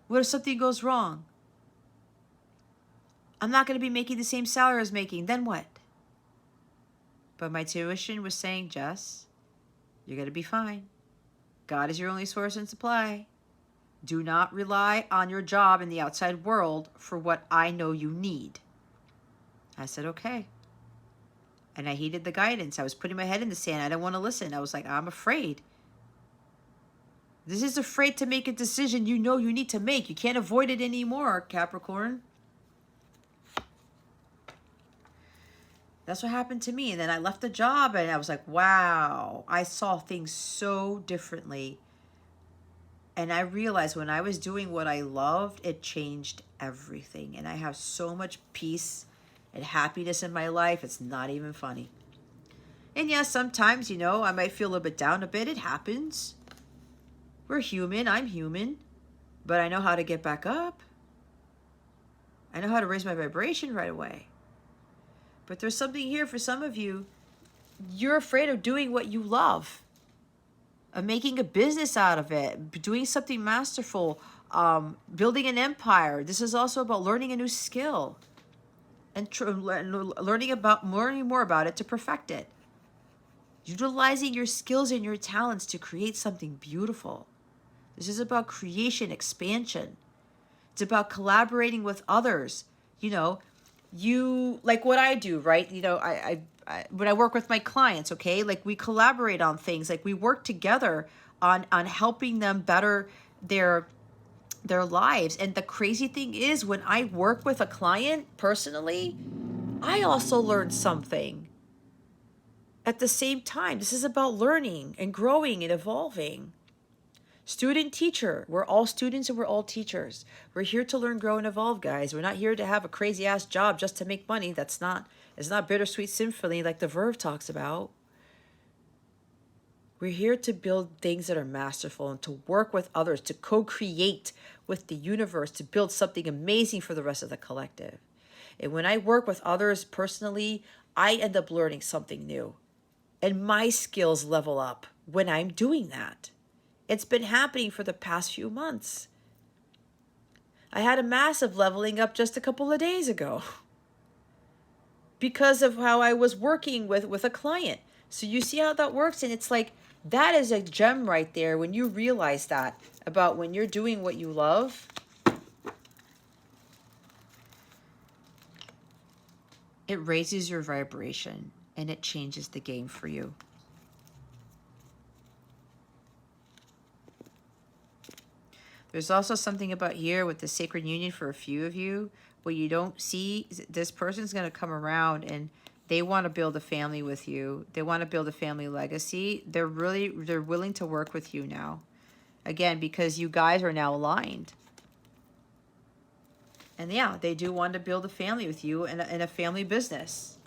What if something goes wrong? I'm not going to be making the same salary I was making. Then what? But my tuition was saying, Jess, you're going to be fine. God is your only source and supply. Do not rely on your job in the outside world for what I know you need. I said, okay. And I heeded the guidance. I was putting my head in the sand. I didn't want to listen. I was like, I'm afraid. This is afraid to make a decision you know you need to make. You can't avoid it anymore, Capricorn. That's what happened to me. And then I left the job and I was like, wow, I saw things so differently. And I realized when I was doing what I loved, it changed everything. And I have so much peace and happiness in my life. It's not even funny. And yes, sometimes, you know, I might feel a little bit down a bit. It happens. We're human. I'm human. But I know how to get back up. I know how to raise my vibration right away. But there's something here for some of you. You're afraid of doing what you love. Of making a business out of it, doing something masterful, building an empire. This is also about learning a new skill and learning more about it to perfect it. Utilizing your skills and your talents to create something beautiful. This is about creation, expansion. It's about collaborating with others. You know, you like what I do, right? You know, I when I work with my clients, okay, like we collaborate on things, like we work together on helping them better their lives. And the crazy thing is, when I work with a client personally, I also learned something at the same time. This is about learning and growing and evolving. Student teacher. We're all students and we're all teachers. We're here to learn, grow, and evolve, guys. We're not here to have a crazy ass job just to make money. It's not bittersweet symphony like the Verve talks about. We're here to build things that are masterful and to work with others, to co-create with the universe, to build something amazing for the rest of the collective. And when I work with others personally, I end up learning something new. And my skills level up when I'm doing that. It's been happening for the past few months. I had a massive leveling up just a couple of days ago because of how I was working with a client. So you see how that works? And it's like, that is a gem right there when you realize that about when you're doing what you love. It raises your vibration and it changes the game for you. There's also something about here with the sacred union for a few of you where you don't see this person's going to come around and they want to build a family with you. They want to build a family legacy. They're willing to work with you now. Again, because you guys are now aligned. And yeah, they do want to build a family with you in a family business.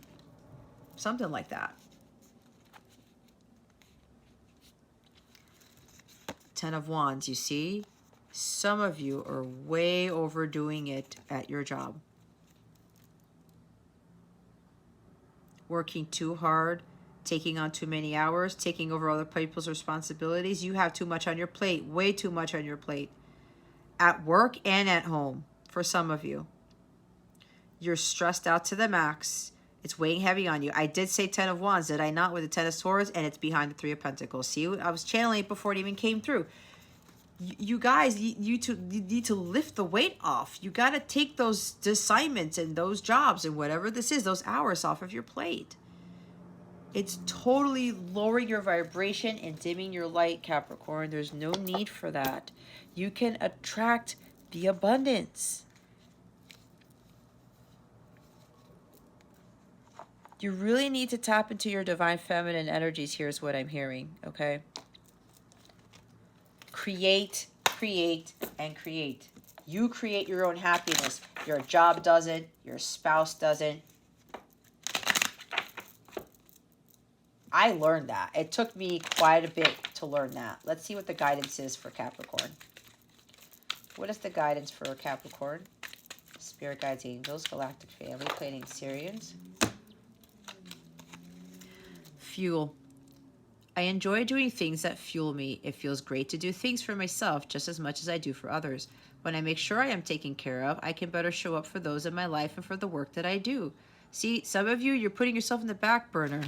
Something like that. Ten of Wands, you see? Some of you are way overdoing it at your job. Working too hard, taking on too many hours, taking over other people's responsibilities. You have too much on your plate, way too much on your plate. At work and at home, for some of you. You're stressed out to the max. It's weighing heavy on you. I did say Ten of Wands, did I not, with the Ten of Swords? And it's behind the Three of Pentacles. See, I was channeling it before it even came through. You guys, you need to lift the weight off. You got to take those assignments and those jobs and whatever this is, those hours off of your plate. It's totally lowering your vibration and dimming your light, Capricorn. There's no need for that. You can attract the abundance. You really need to tap into your divine feminine energies. Here's what I'm hearing, okay? Create, create, and create. You create your own happiness. Your job doesn't. Your spouse doesn't. I learned that. It took me quite a bit to learn that. Let's see what the guidance is for Capricorn. What is the guidance for Capricorn? Spirit guides, angels, galactic family, planning Syrians. Fuel. I enjoy doing things that fuel me. It feels great to do things for myself just as much as I do for others. When I make sure I am taken care of, I can better show up for those in my life and for the work that I do. See, some of you, you're putting yourself in the back burner.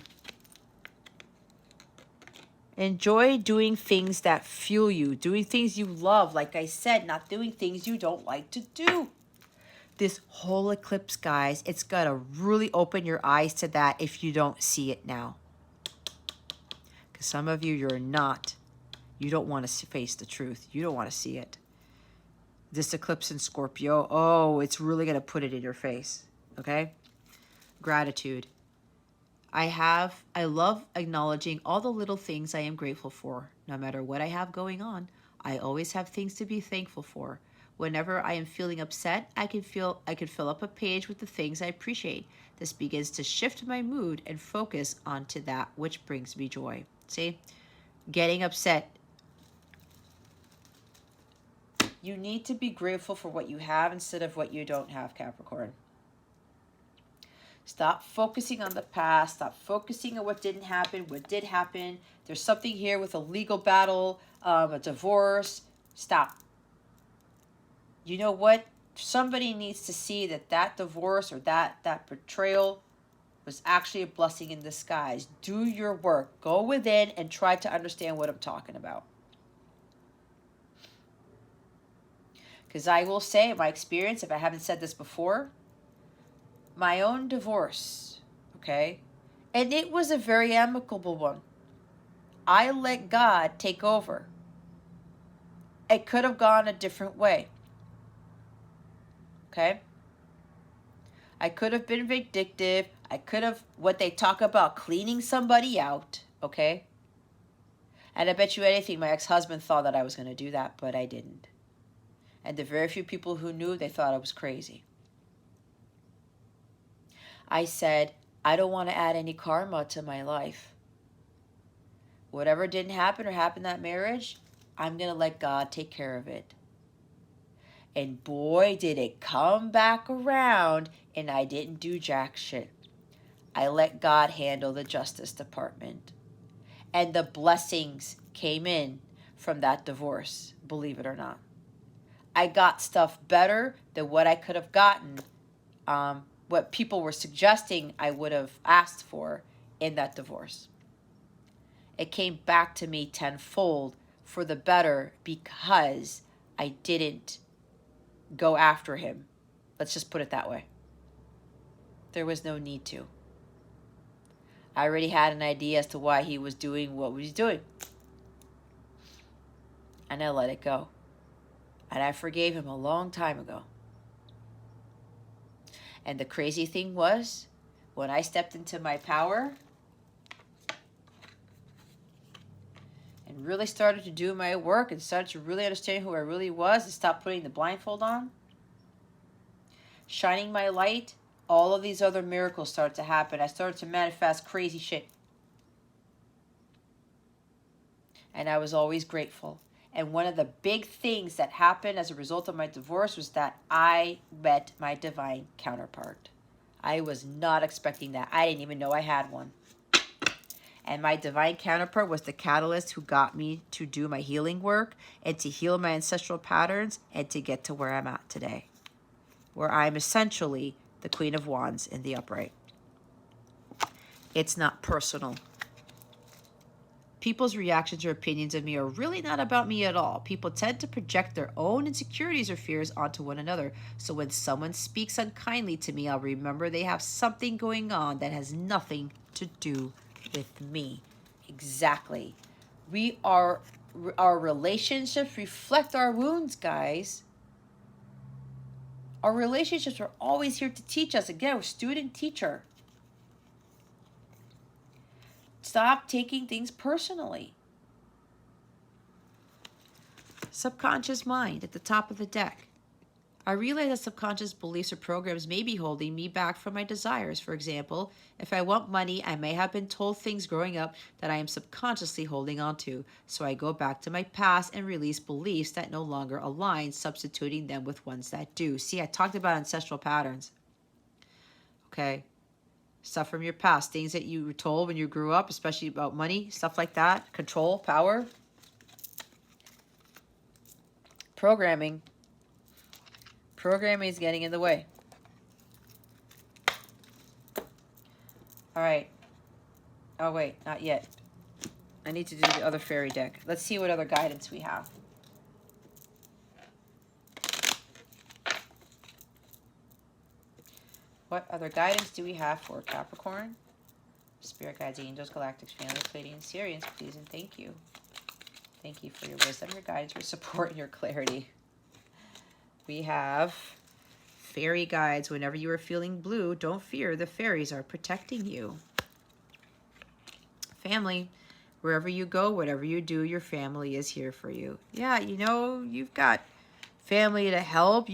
Enjoy doing things that fuel you, doing things you love. Like I said, not doing things you don't like to do. This whole eclipse, guys, it's got to really open your eyes to that if you don't see it now. Because some of you, you don't want to face the truth. You don't want to see it. This eclipse in Scorpio, oh, it's really going to put it in your face, okay? Gratitude. I love acknowledging all the little things I am grateful for. No matter what I have going on, I always have things to be thankful for. Whenever I am feeling upset, I can fill up a page with the things I appreciate. This begins to shift my mood and focus onto that which brings me joy. See? Getting upset. You need to be grateful for what you have instead of what you don't have, Capricorn. Stop focusing on the past. Stop focusing on what didn't happen, what did happen. There's something here with a legal battle, a divorce. Stop. You know what? Somebody needs to see that divorce or that betrayal was actually a blessing in disguise. Do your work. Go within and try to understand what I'm talking about. Because I will say, in my experience, if I haven't said this before, my own divorce, okay? And it was a very amicable one. I let God take over. It could have gone a different way. Okay? I could have been vindictive. I could have, what they talk about, cleaning somebody out, okay? And I bet you anything, my ex-husband thought that I was going to do that, but I didn't. And the very few people who knew, they thought I was crazy. I said, I don't want to add any karma to my life. Whatever didn't happen or happened in that marriage, I'm going to let God take care of it. And boy, did it come back around, and I didn't do jack shit. I let God handle the Justice Department. And the blessings came in from that divorce, believe it or not. I got stuff better than what I could have gotten, what people were suggesting I would have asked for in that divorce. It came back to me tenfold for the better because I didn't go after him. Let's just put it that way. There was no need to. I already had an idea as to why he was doing what he was doing. And I let it go. And I forgave him a long time ago. And the crazy thing was, when I stepped into my power and really started to do my work and started to really understand who I really was and stop putting the blindfold on, shining my light, all of these other miracles started to happen. I started to manifest crazy shit. And I was always grateful. And one of the big things that happened as a result of my divorce was that I met my divine counterpart. I was not expecting that. I didn't even know I had one. And my divine counterpart was the catalyst who got me to do my healing work and to heal my ancestral patterns and to get to where I'm at today, where I'm essentially the Queen of Wands in the upright. It's not personal. People's reactions or opinions of me are really not about me at all. People tend to project their own insecurities or fears onto one another. So when someone speaks unkindly to me, I'll remember they have something going on that has nothing to do with me. Exactly. Our relationships reflect our wounds, guys. Our relationships are always here to teach us. Again, we're student-teacher. Stop taking things personally. Subconscious mind at the top of the deck. I realize that subconscious beliefs or programs may be holding me back from my desires. For example, if I want money, I may have been told things growing up that I am subconsciously holding on to. So I go back to my past and release beliefs that no longer align, substituting them with ones that do. See, I talked about ancestral patterns. Okay. Stuff from your past, things that you were told when you grew up, especially about money, stuff like that, control, power, programming. Programming is getting in the way. All right. Oh, wait, not yet. I need to do the other fairy deck. Let's see what other guidance we have. What other guidance do we have for Capricorn? Spirit guides, angels, galactics, families, Pleiadians, Sirians, please and thank you. Thank you for your wisdom, your guidance, your support, and your clarity. We have fairy guides. Whenever you are feeling blue, don't fear. The fairies are protecting you. Family. Wherever you go, whatever you do, your family is here for you. Yeah, you know, you've got family to help.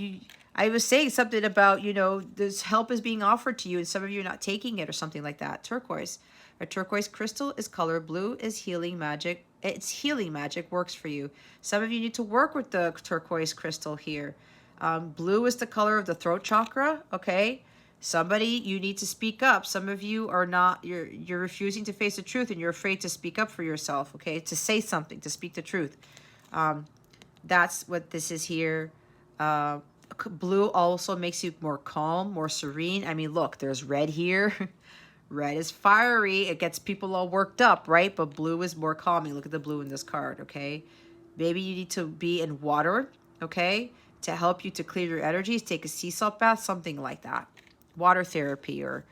I was saying something about, you know, this help is being offered to you and some of you are not taking it or something like that. Turquoise. A turquoise crystal is color. Blue is healing magic. It's healing magic, works for you. Some of you need to work with the turquoise crystal here. Blue is the color of the throat chakra, okay? Somebody, you need to speak up. Some of you are not, you're refusing to face the truth and you're afraid to speak up for yourself, okay? To say something, to speak the truth. That's what this is here. Blue also makes you more calm, more serene. I mean, look, there's red here. Red is fiery. It gets people all worked up, right? But blue is more calming. Look at the blue in this card, okay? Maybe you need to be in water, okay? To help you to clear your energies. Take a sea salt bath, something like that. Water therapy or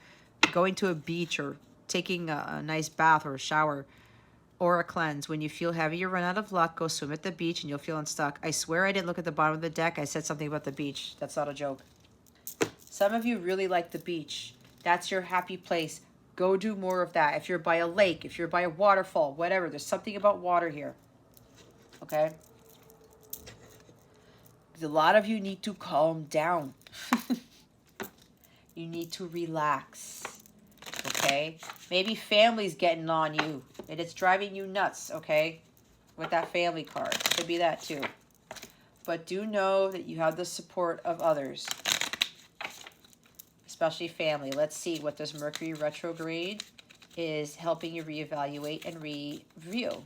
going to a beach or taking a nice bath or a shower. Or a cleanse. When you feel heavy or run out of luck, go swim at the beach and you'll feel unstuck. I swear I didn't look at the bottom of the deck. I said something about the beach. That's not a joke. Some of you really like the beach. That's your happy place. Go do more of that. If you're by a lake, if you're by a waterfall, whatever. There's something about water here. Okay? A lot of you need to calm down. You need to relax. Okay? Maybe family's getting on you and it's driving you nuts, okay? With that family card. Could be that too. But do know that you have the support of others. Especially family. Let's see what this Mercury retrograde is helping you reevaluate and review.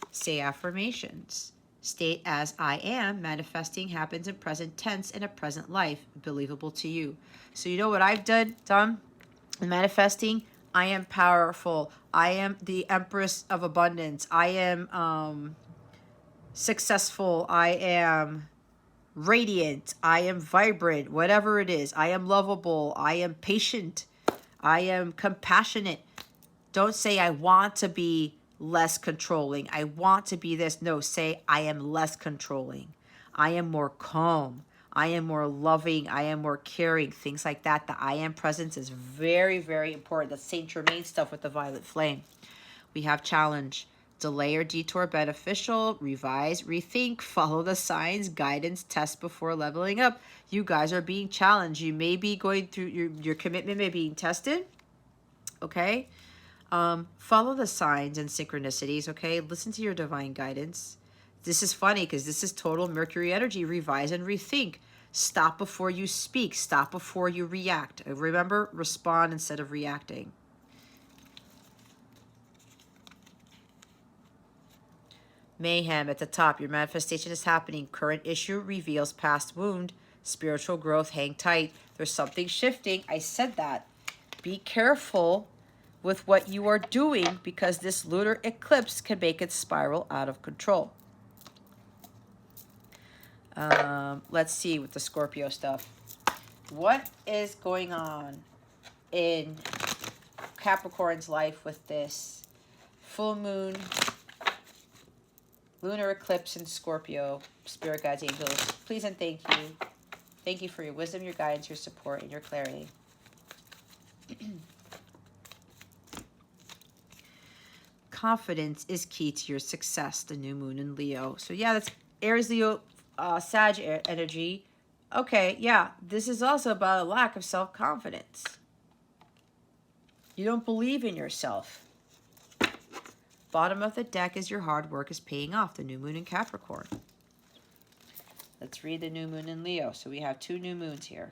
Say affirmations. State as I am. Manifesting happens in present tense in a present life. Believable to you. So you know what I've done in manifesting? I am powerful. I am the Empress of Abundance. I am successful. I am radiant. I am vibrant. Whatever it is. I am lovable. I am patient. I am compassionate. Don't say I want to be less controlling. I want to be this. No, say I am less controlling. I am more calm. I am more loving. I am more caring. Things like that. The I am presence is very, very important. That's Saint Germain stuff with the violet flame. We have challenge. Delay or detour beneficial. Revise, rethink, follow the signs, guidance, test before leveling up. You guys are being challenged. You may be going through, your commitment may be being tested. Okay? Follow the signs and synchronicities, okay? Listen to your divine guidance. This is funny because this is total Mercury energy. Revise and rethink. Stop before you speak. Stop before you react. Remember, respond instead of reacting. Mayhem at the top. Your manifestation is happening. Current issue reveals past wound. Spiritual growth. Hang tight. There's something shifting. I said that. Be careful with what you are doing because this lunar eclipse can make it spiral out of control. Let's see with the Scorpio stuff. What is going on in Capricorn's life with this full moon, lunar eclipse in Scorpio? Spirit guides, angels, please and thank you. Thank you for your wisdom, your guidance, your support, and your clarity. Confidence is key to your success, the new moon in Leo. So yeah, that's Aries, Leo, Sag energy. Okay, yeah, this is also about a lack of self-confidence. You don't believe in yourself. Bottom of the deck is your hard work is paying off, the new moon in Capricorn. Let's read the new moon in Leo. So we have 2 new moons here.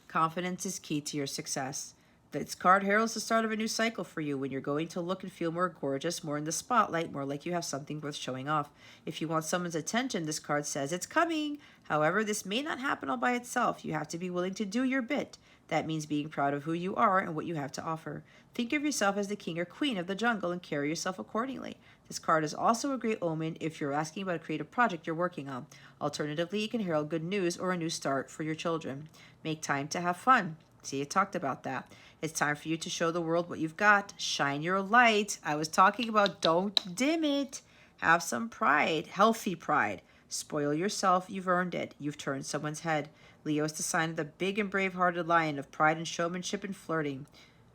Confidence is key to your success. This card heralds the start of a new cycle for you when you're going to look and feel more gorgeous, more in the spotlight, more like you have something worth showing off. If you want someone's attention, this card says it's coming. However, this may not happen all by itself. You have to be willing to do your bit. That means being proud of who you are and what you have to offer. Think of yourself as the king or queen of the jungle and carry yourself accordingly. This card is also a great omen if you're asking about a creative project you're working on. Alternatively, it can herald good news or a new start for your children. Make time to have fun. See, I talked about that. It's time for you to show the world what you've got. Shine your light. I was talking about don't dim it. Have some pride, healthy pride. Spoil yourself. You've earned it. You've turned someone's head. Leo is the sign of the big and brave-hearted lion of pride and showmanship and flirting.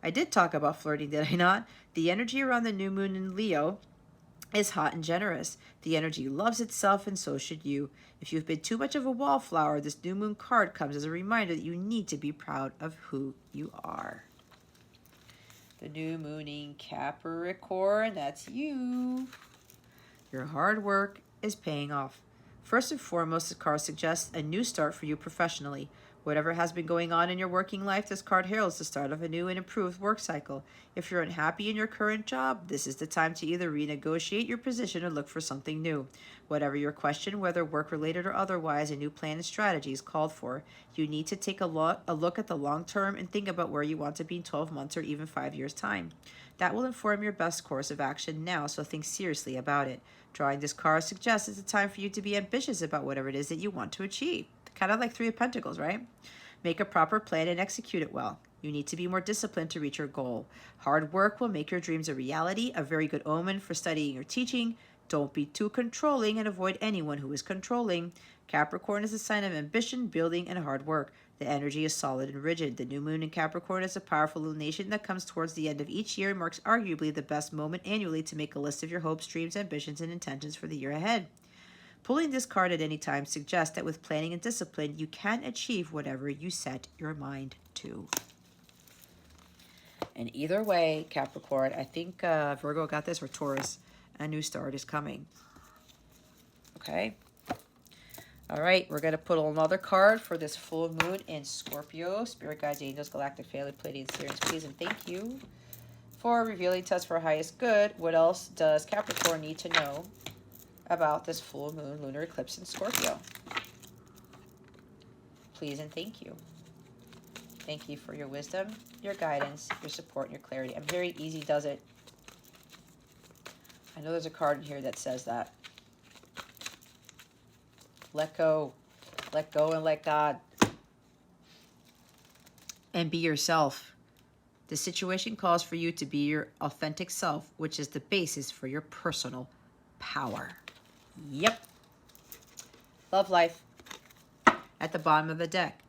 I did talk about flirting, did I not? The energy around the new moon in Leo is hot and generous. The energy loves itself, and so should you. If you've been too much of a wallflower, this new moon card comes as a reminder that you need to be proud of who you are. The new moon in Capricorn, that's you. Your hard work is paying off. First and foremost, this card suggests a new start for you professionally. Whatever has been going on in your working life, this card heralds the start of a new and improved work cycle. If you're unhappy in your current job, this is the time to either renegotiate your position or look for something new. Whatever your question, whether work-related or otherwise, a new plan and strategy is called for. You need to take a look at the long term and think about where you want to be in 12 months or even 5 years' time. That will inform your best course of action now, so think seriously about it. Drawing this card suggests it's a time for you to be ambitious about whatever it is that you want to achieve. Kind of like 3 of Pentacles, right? Make a proper plan and execute it well. You need to be more disciplined to reach your goal. Hard work will make your dreams a reality, a very good omen for studying or teaching. Don't be too controlling and avoid anyone who is controlling. Capricorn is a sign of ambition, building, and hard work. The energy is solid and rigid. The new moon in Capricorn is a powerful illumination that comes towards the end of each year and marks arguably the best moment annually to make a list of your hopes, dreams, ambitions, and intentions for the year ahead. Pulling this card at any time suggests that with planning and discipline, you can achieve whatever you set your mind to. And either way, Capricorn, I think Virgo got this, or Taurus, a new start is coming. Okay. All right, we're going to put another card for this full moon in Scorpio. Spirit guides, angels, galactic family, Pleiadians, Sirians, please and thank you for revealing to us for our highest good. What else does Capricorn need to know about this full moon lunar eclipse in Scorpio? Please and thank you. Thank you for your wisdom, your guidance, your support, and your clarity. I'm very easy does it. I know there's a card in here that says that. Let go. Let go and let God. And be yourself. The situation calls for you to be your authentic self, which is the basis for your personal power. Yep. Love life. At the bottom of the deck.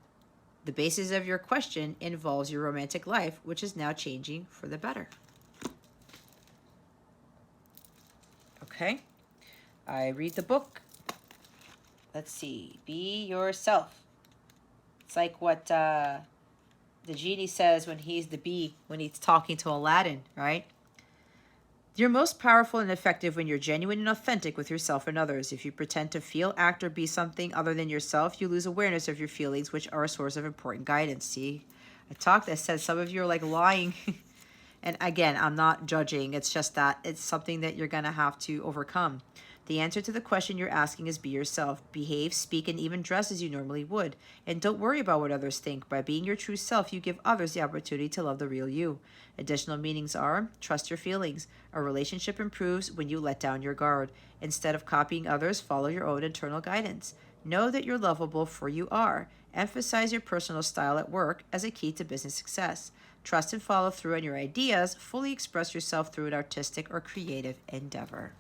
The basis of your question involves your romantic life, which is now changing for the better. Okay. I read the book. Let's see. Be yourself. It's like what the genie says when he's the bee, when he's talking to Aladdin, right? You're most powerful and effective when you're genuine and authentic with yourself and others. If you pretend to feel, act, or be something other than yourself, you lose awareness of your feelings, which are a source of important guidance. See, I said some of you are like lying. And again, I'm not judging. It's just that it's something that you're going to have to overcome. The answer to the question you're asking is be yourself. Behave, speak, and even dress as you normally would. And don't worry about what others think. By being your true self, you give others the opportunity to love the real you. Additional meanings are, trust your feelings. A relationship improves when you let down your guard. Instead of copying others, follow your own internal guidance. Know that you're lovable for you are. Emphasize your personal style at work as a key to business success. Trust and follow through on your ideas. Fully express yourself through an artistic or creative endeavor.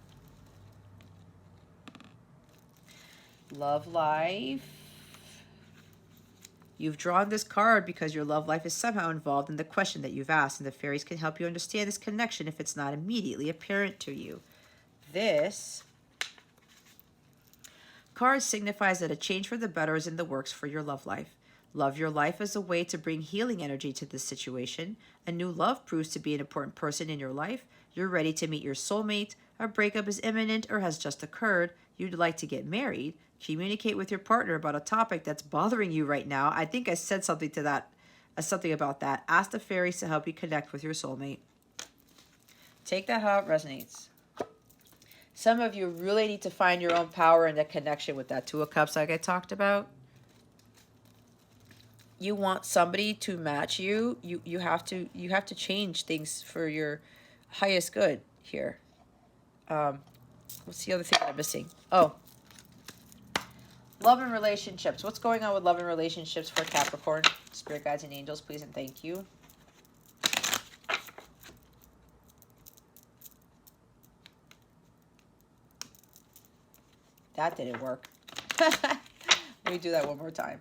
Love life. You've drawn this card because your love life is somehow involved in the question that you've asked, and the fairies can help you understand this connection if it's not immediately apparent to you. This card signifies that a change for the better is in the works for your love life. Love your life as a way to bring healing energy to this situation. A new love proves to be an important person in your life. You're ready to meet your soulmate. A breakup is imminent or has just occurred. You'd like to get married. Communicate with your partner about a topic that's bothering you right now. I think I said something to that, something about that. Ask the fairies to help you connect with your soulmate. Take that how it resonates. Some of you really need to find your own power and that connection with that Two of Cups like I talked about. You want somebody to match you. You have to change things for your highest good here. What's the other thing I'm missing? Oh. Love and relationships. What's going on with love and relationships for Capricorn? Spirit guides and angels, please and thank you. That didn't work. Let me do that one more time.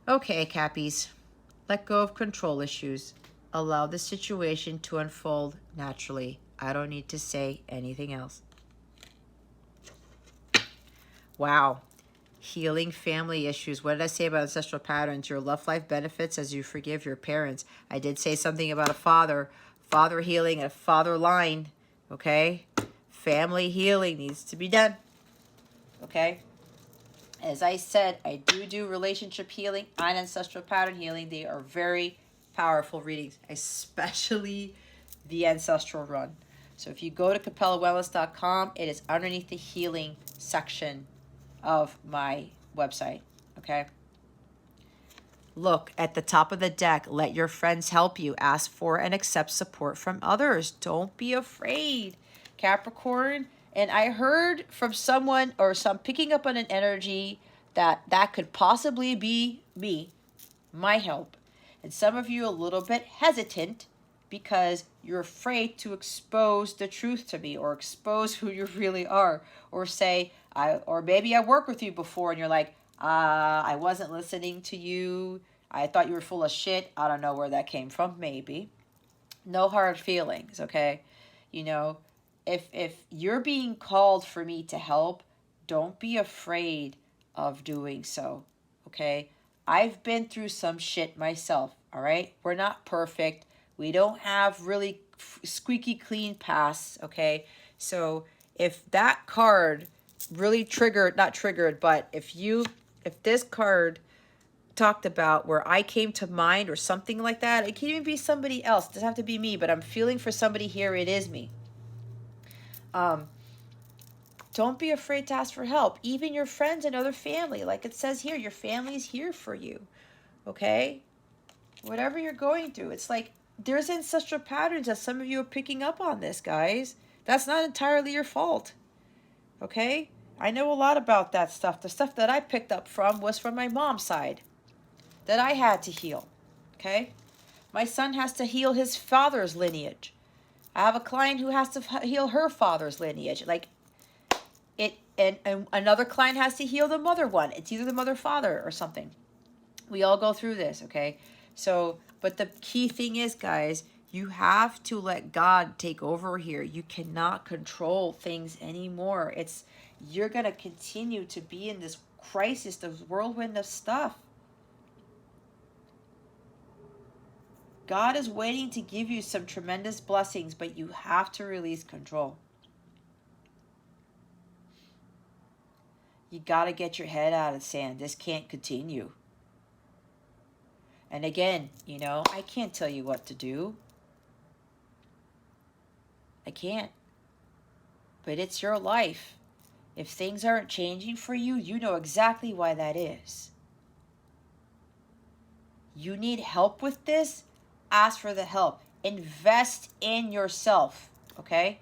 Okay, Cappies. Let go of control issues. Allow the situation to unfold naturally. I don't need to say anything else. Wow. Healing family issues. What did I say about ancestral patterns? Your love life benefits as you forgive your parents. I did say something about a father healing, a father line. Okay? Family healing needs to be done. Okay? As I said, I do relationship healing and ancestral pattern healing. They are very powerful readings, especially the ancestral run. So if you go to CapellaWellness.com, it is underneath the healing section of my website. Okay? Look at the top of the deck. Let your friends help you. Ask for and accept support from others. Don't be afraid, Capricorn. And I heard from someone, or some picking up on an energy that could possibly be me, my help. And some of you a little bit hesitant because you're afraid to expose the truth to me, or expose who you really are, or say, or maybe I worked with you before and you're like, I wasn't listening to you. I thought you were full of shit. I don't know where that came from. Maybe. No hard feelings, okay? You know, if you're being called for me to help, don't be afraid of doing so, okay? I've been through some shit myself, all right? We're not perfect. We don't have really squeaky clean pasts, okay? So if that card really triggered, not triggered, but if this card talked about where I came to mind or something like that, it can even be somebody else. It doesn't have to be me, but I'm feeling for somebody here. It is me. Don't be afraid to ask for help. Even your friends and other family, like it says here, your family's here for you, okay? Whatever you're going through, it's like there's ancestral patterns that some of you are picking up on this, guys. That's not entirely your fault, okay? I know a lot about that stuff. The stuff that I picked up from was from my mom's side that I had to heal, okay? My son has to heal his father's lineage. I have a client who has to heal her father's lineage. Like, and another client has to heal the mother one. It's either the mother, father, or something. We all go through this, okay? So, but the key thing is, guys, you have to let God take over here. You cannot control things anymore. You're going to continue to be in this crisis, this whirlwind of stuff. God is waiting to give you some tremendous blessings, but you have to release control. You got to get your head out of the sand. This can't continue. And again, you know, I can't tell you what to do. I can't. But it's your life. If things aren't changing for you, you know exactly why that is. You need help with this? Ask for the help. Invest in yourself, okay?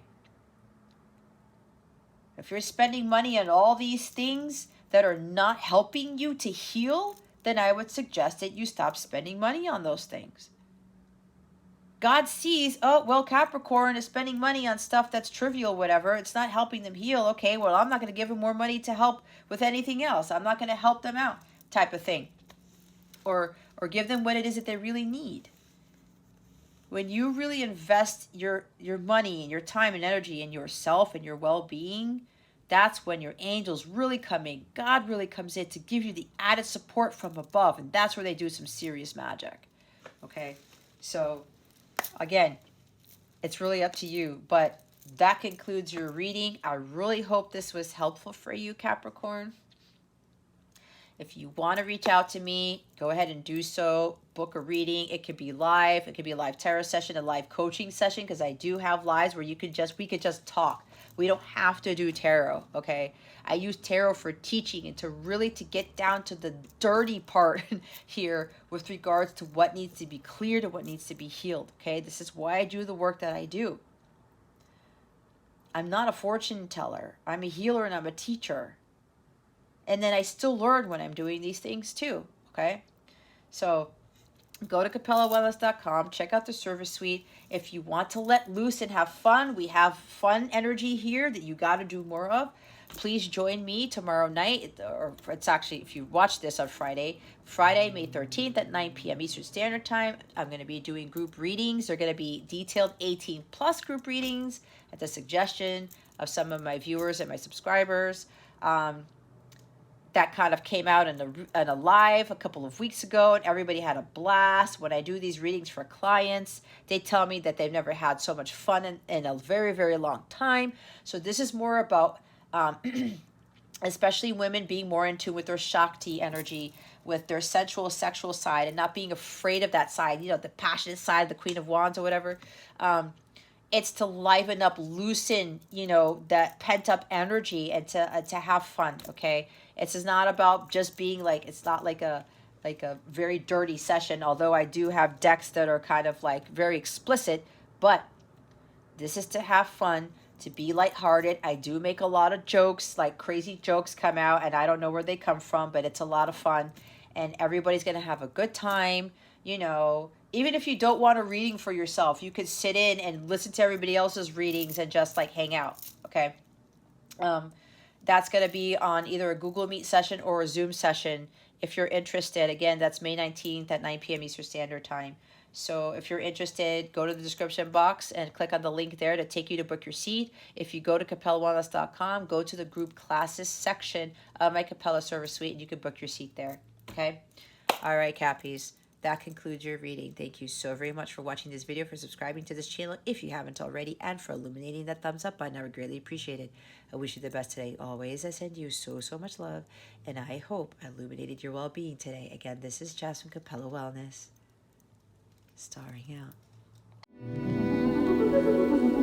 If you're spending money on all these things that are not helping you to heal, then I would suggest that you stop spending money on those things. God sees, oh, well, Capricorn is spending money on stuff that's trivial, whatever. It's not helping them heal. Okay, well, I'm not going to give them more money to help with anything else. I'm not going to help them out, type of thing. Or give them what it is that they really need. When you really invest your money and your time and energy in yourself and your well-being, that's when your angels really come in. God really comes in to give you the added support from above. And that's where they do some serious magic. Okay? So, again, it's really up to you. But that concludes your reading. I really hope this was helpful for you, Capricorn. If you want to reach out to me, go ahead and do so. Book a reading. It could be live. It could be a live tarot session, a live coaching session, because I do have lives where we could just talk. We don't have to do tarot, okay? I use tarot for teaching and to get down to the dirty part here with regards to what needs to be cleared and what needs to be healed, okay? This is why I do the work that I do. I'm not a fortune teller. I'm a healer and I'm a teacher. And then I still learn when I'm doing these things too, okay? So go to CapellaWellness.com. Check out the service suite. If you want to let loose and have fun, we have fun energy here that you got to do more of. Please join me tomorrow night, or it's actually, if you watch this on Friday, May 13th at 9 p.m. Eastern Standard Time. I'm going to be doing group readings. They're going to be detailed 18-plus group readings at the suggestion of some of my viewers and my subscribers. That kind of came out in a live a couple of weeks ago, and everybody had a blast. When I do these readings for clients, they tell me that they've never had so much fun in a very, very long time. So this is more about, especially women being more in tune with their Shakti energy, with their sensual, sexual side, and not being afraid of that side, you know, the passionate side, the Queen of Wands or whatever. It's to liven up, loosen, you know, that pent-up energy and to have fun, okay? It's not about just being like, it's not like a like a very dirty session, although I do have decks that are kind of like very explicit, but this is to have fun, to be lighthearted. I do make a lot of jokes, like crazy jokes come out, and I don't know where they come from, but it's a lot of fun, and everybody's going to have a good time, you know. Even if you don't want a reading for yourself, you could sit in and listen to everybody else's readings and just like hang out, okay? That's going to be on either a Google Meet session or a Zoom session. If you're interested, again, that's May 19th at 9 p.m. Eastern Standard Time. So if you're interested, go to the description box and click on the link there to take you to book your seat. If you go to CapellaWellness.com, go to the group classes section of my Capella service suite, and you can book your seat there, okay? All right, Cappies. That concludes your reading. Thank you so very much for watching this video, for subscribing to this channel if you haven't already, and for illuminating that thumbs up button. I would greatly appreciate it. I wish you the best today. Always, I send you so much love, and I hope I illuminated your well-being today. Again, this is Jess from Capella Wellness, starring out.